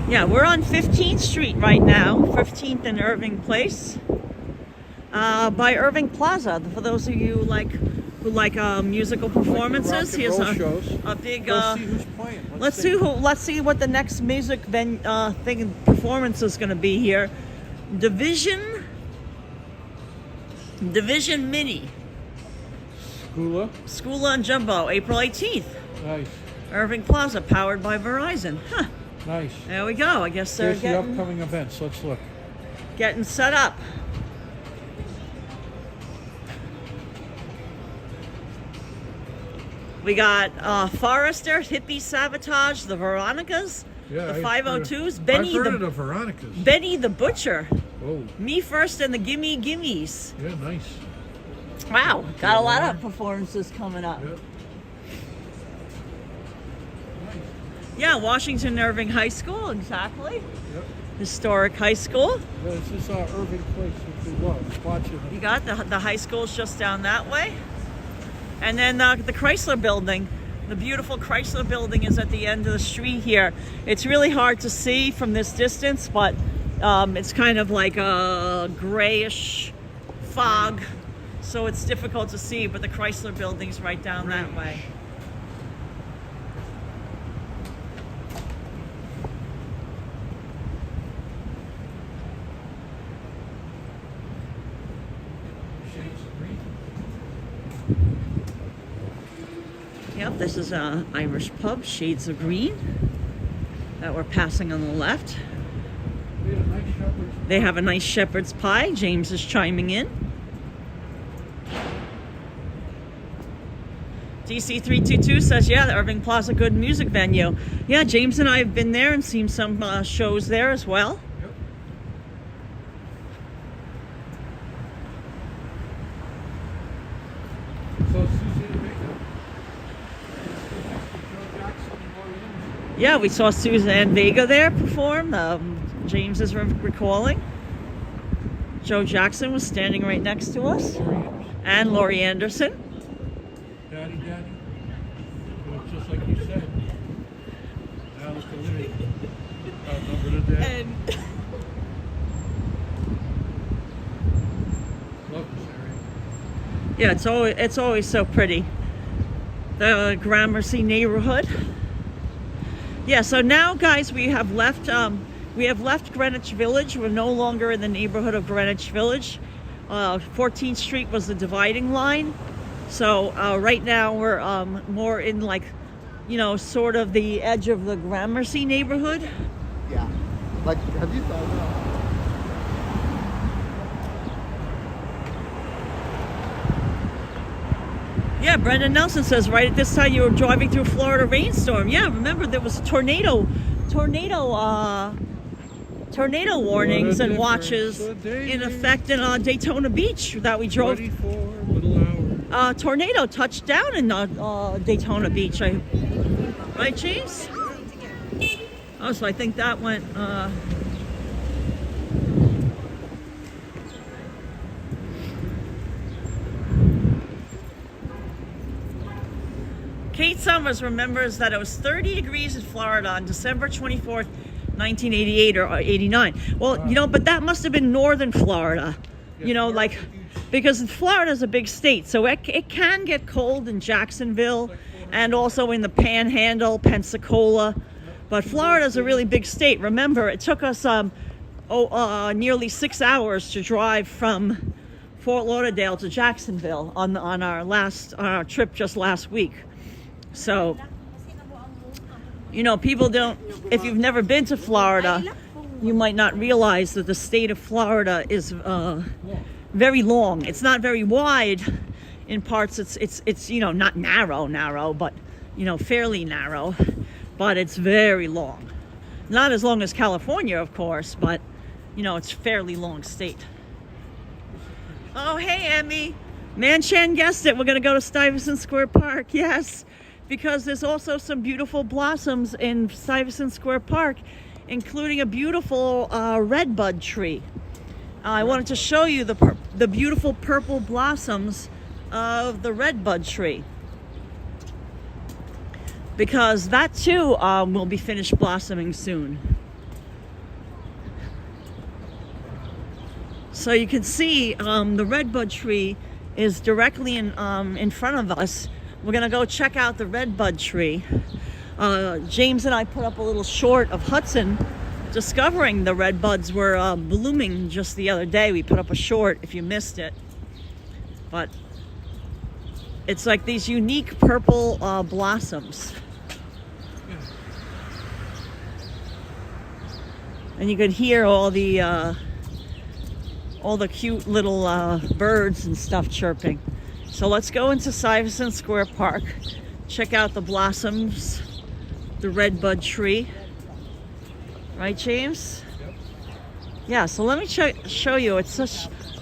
Yeah, we're on 15th Street right now, 15th and Irving Place, by Irving Plaza. For those of you who like musical performances, here's a big. Let's see who's playing. Let's see what the next music performance is going to be here. Division Mini. Skoola and Jumbo, April 18th. Nice. Irving Plaza, powered by Verizon. Huh. Nice. There we go. I guess they're Here's the upcoming events. Let's look. Getting set up. We got Forrester, Hippie Sabotage, the Veronicas, the 502s, I've heard of the Veronicas. Benny the Butcher, Oh, Me First, and the Gimme Gimmes. yeah, nice. Wow, got a lot of performances coming up. Yep. Yeah, Washington Irving High School, exactly. Yep. Historic high school. Yeah, this is Irving Place, which we love. Watching You it. got the high school's just down that way. And then the Chrysler building, the beautiful Chrysler building is at the end of the street here. It's really hard to see from this distance, but it's kind of like a grayish fog, so it's difficult to see, but the Chrysler building's right down that way. Yep, this is an Irish pub, Shades of Green, that we're passing on the left. They have a nice shepherd's pie. James is chiming in. DC322 says, yeah, the Irving Plaza, good music venue. Yeah, James and I have been there and seen some shows there as well. Yeah, we saw Suzanne Vega there perform. James is recalling. Joe Jackson was standing right next to us. And Laurie Anderson. Daddy. Looks just like you said. Now look at Libby. Number of the day. And Love this area. yeah, it's always so pretty. The Gramercy neighborhood. Yeah, so now, guys, we have left Greenwich Village. We're no longer in the neighborhood of Greenwich Village. 14th Street was the dividing line. So right now we're more in, like, you know, sort of the edge of the Gramercy neighborhood. Yeah. Like, have you thought about? Yeah, Brendan Nelson says, right at this time you were driving through a Florida rainstorm. Yeah, remember there was tornado warnings and watches in effect in Daytona Beach that we drove. 24 little hours. Tornado touched down in Daytona Beach. Right, James? Oh, so I think that went. Kate Summers remembers that it was 30 degrees in Florida on December 24th, 1988 or 89. Well, you know, but that must have been northern Florida. You know, like, because Florida is a big state, so it can get cold in Jacksonville and also in the Panhandle, Pensacola. But Florida's a really big state. Remember, it took us nearly 6 hours to drive from Fort Lauderdale to Jacksonville on our trip just last week. So, you know, people don't, if you've never been to Florida, you might not realize that the state of Florida is very long. It's not very wide in parts. It's you know, not narrow, but you know, fairly narrow, but it's very long. Not as long as California, of course, but you know, it's fairly long state. Oh, hey, Emmy. Manchan guessed it. We're going to go to Stuyvesant Square Park. Yes, because there's also some beautiful blossoms in Stuyvesant Square Park, including a beautiful redbud tree. I wanted to show you the beautiful purple blossoms of the redbud tree, because that too will be finished blossoming soon. So you can see the redbud tree is directly in front of us. We're gonna go check out the redbud tree. James and I put up a little short of Hudson discovering the redbuds were blooming just the other day. We put up a short if you missed it. But it's like these unique purple blossoms. And you could hear all the cute little birds and stuff chirping. So let's go into Stuyvesant Square Park, check out the blossoms, the redbud tree. Right, James? Yep. Yeah, so let me show you. It's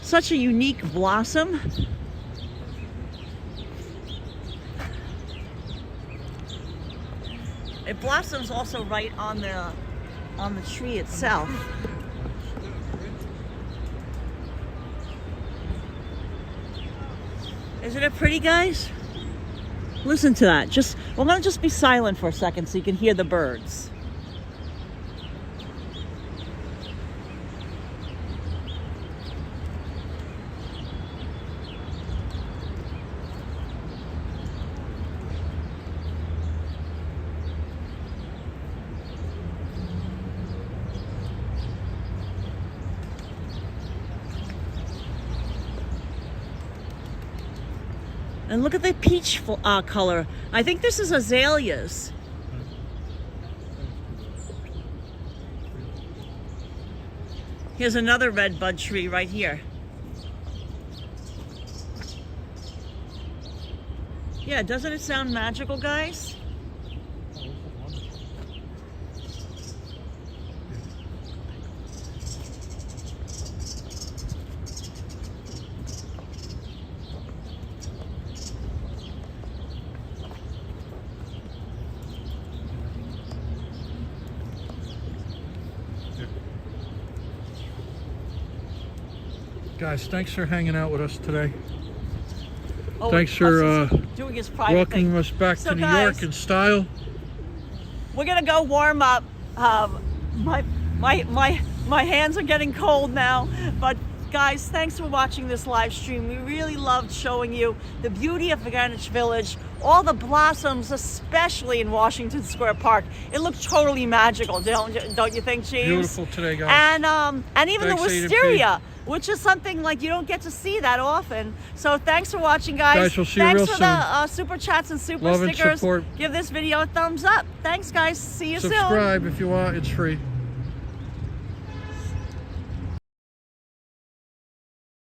such a unique blossom. It blossoms also right on the tree itself. Isn't it pretty, guys? Listen to that. We're gonna just be silent for a second so you can hear the birds. And look at the peach color. I think this is azaleas. Here's another redbud tree right here. Yeah, doesn't it sound magical, guys? Guys, thanks for hanging out with us today. Oh, Thanks for doing his private welcoming thing. us back So to New guys, York in style. We're gonna go warm up. My hands are getting cold now, but guys, thanks for watching this live stream. We really loved showing you the beauty of Greenwich Village, all the blossoms, especially in Washington Square Park. It looked totally magical, don't you think, James? Beautiful today, guys. And even the Thanks, Wisteria, which is something like you don't get to see that often. So thanks for watching, guys. Guys, we'll see you thanks real for soon. the super chats and super Love and stickers. support. Give this video a thumbs up. Thanks, guys. See you soon. Subscribe if you want. It's free.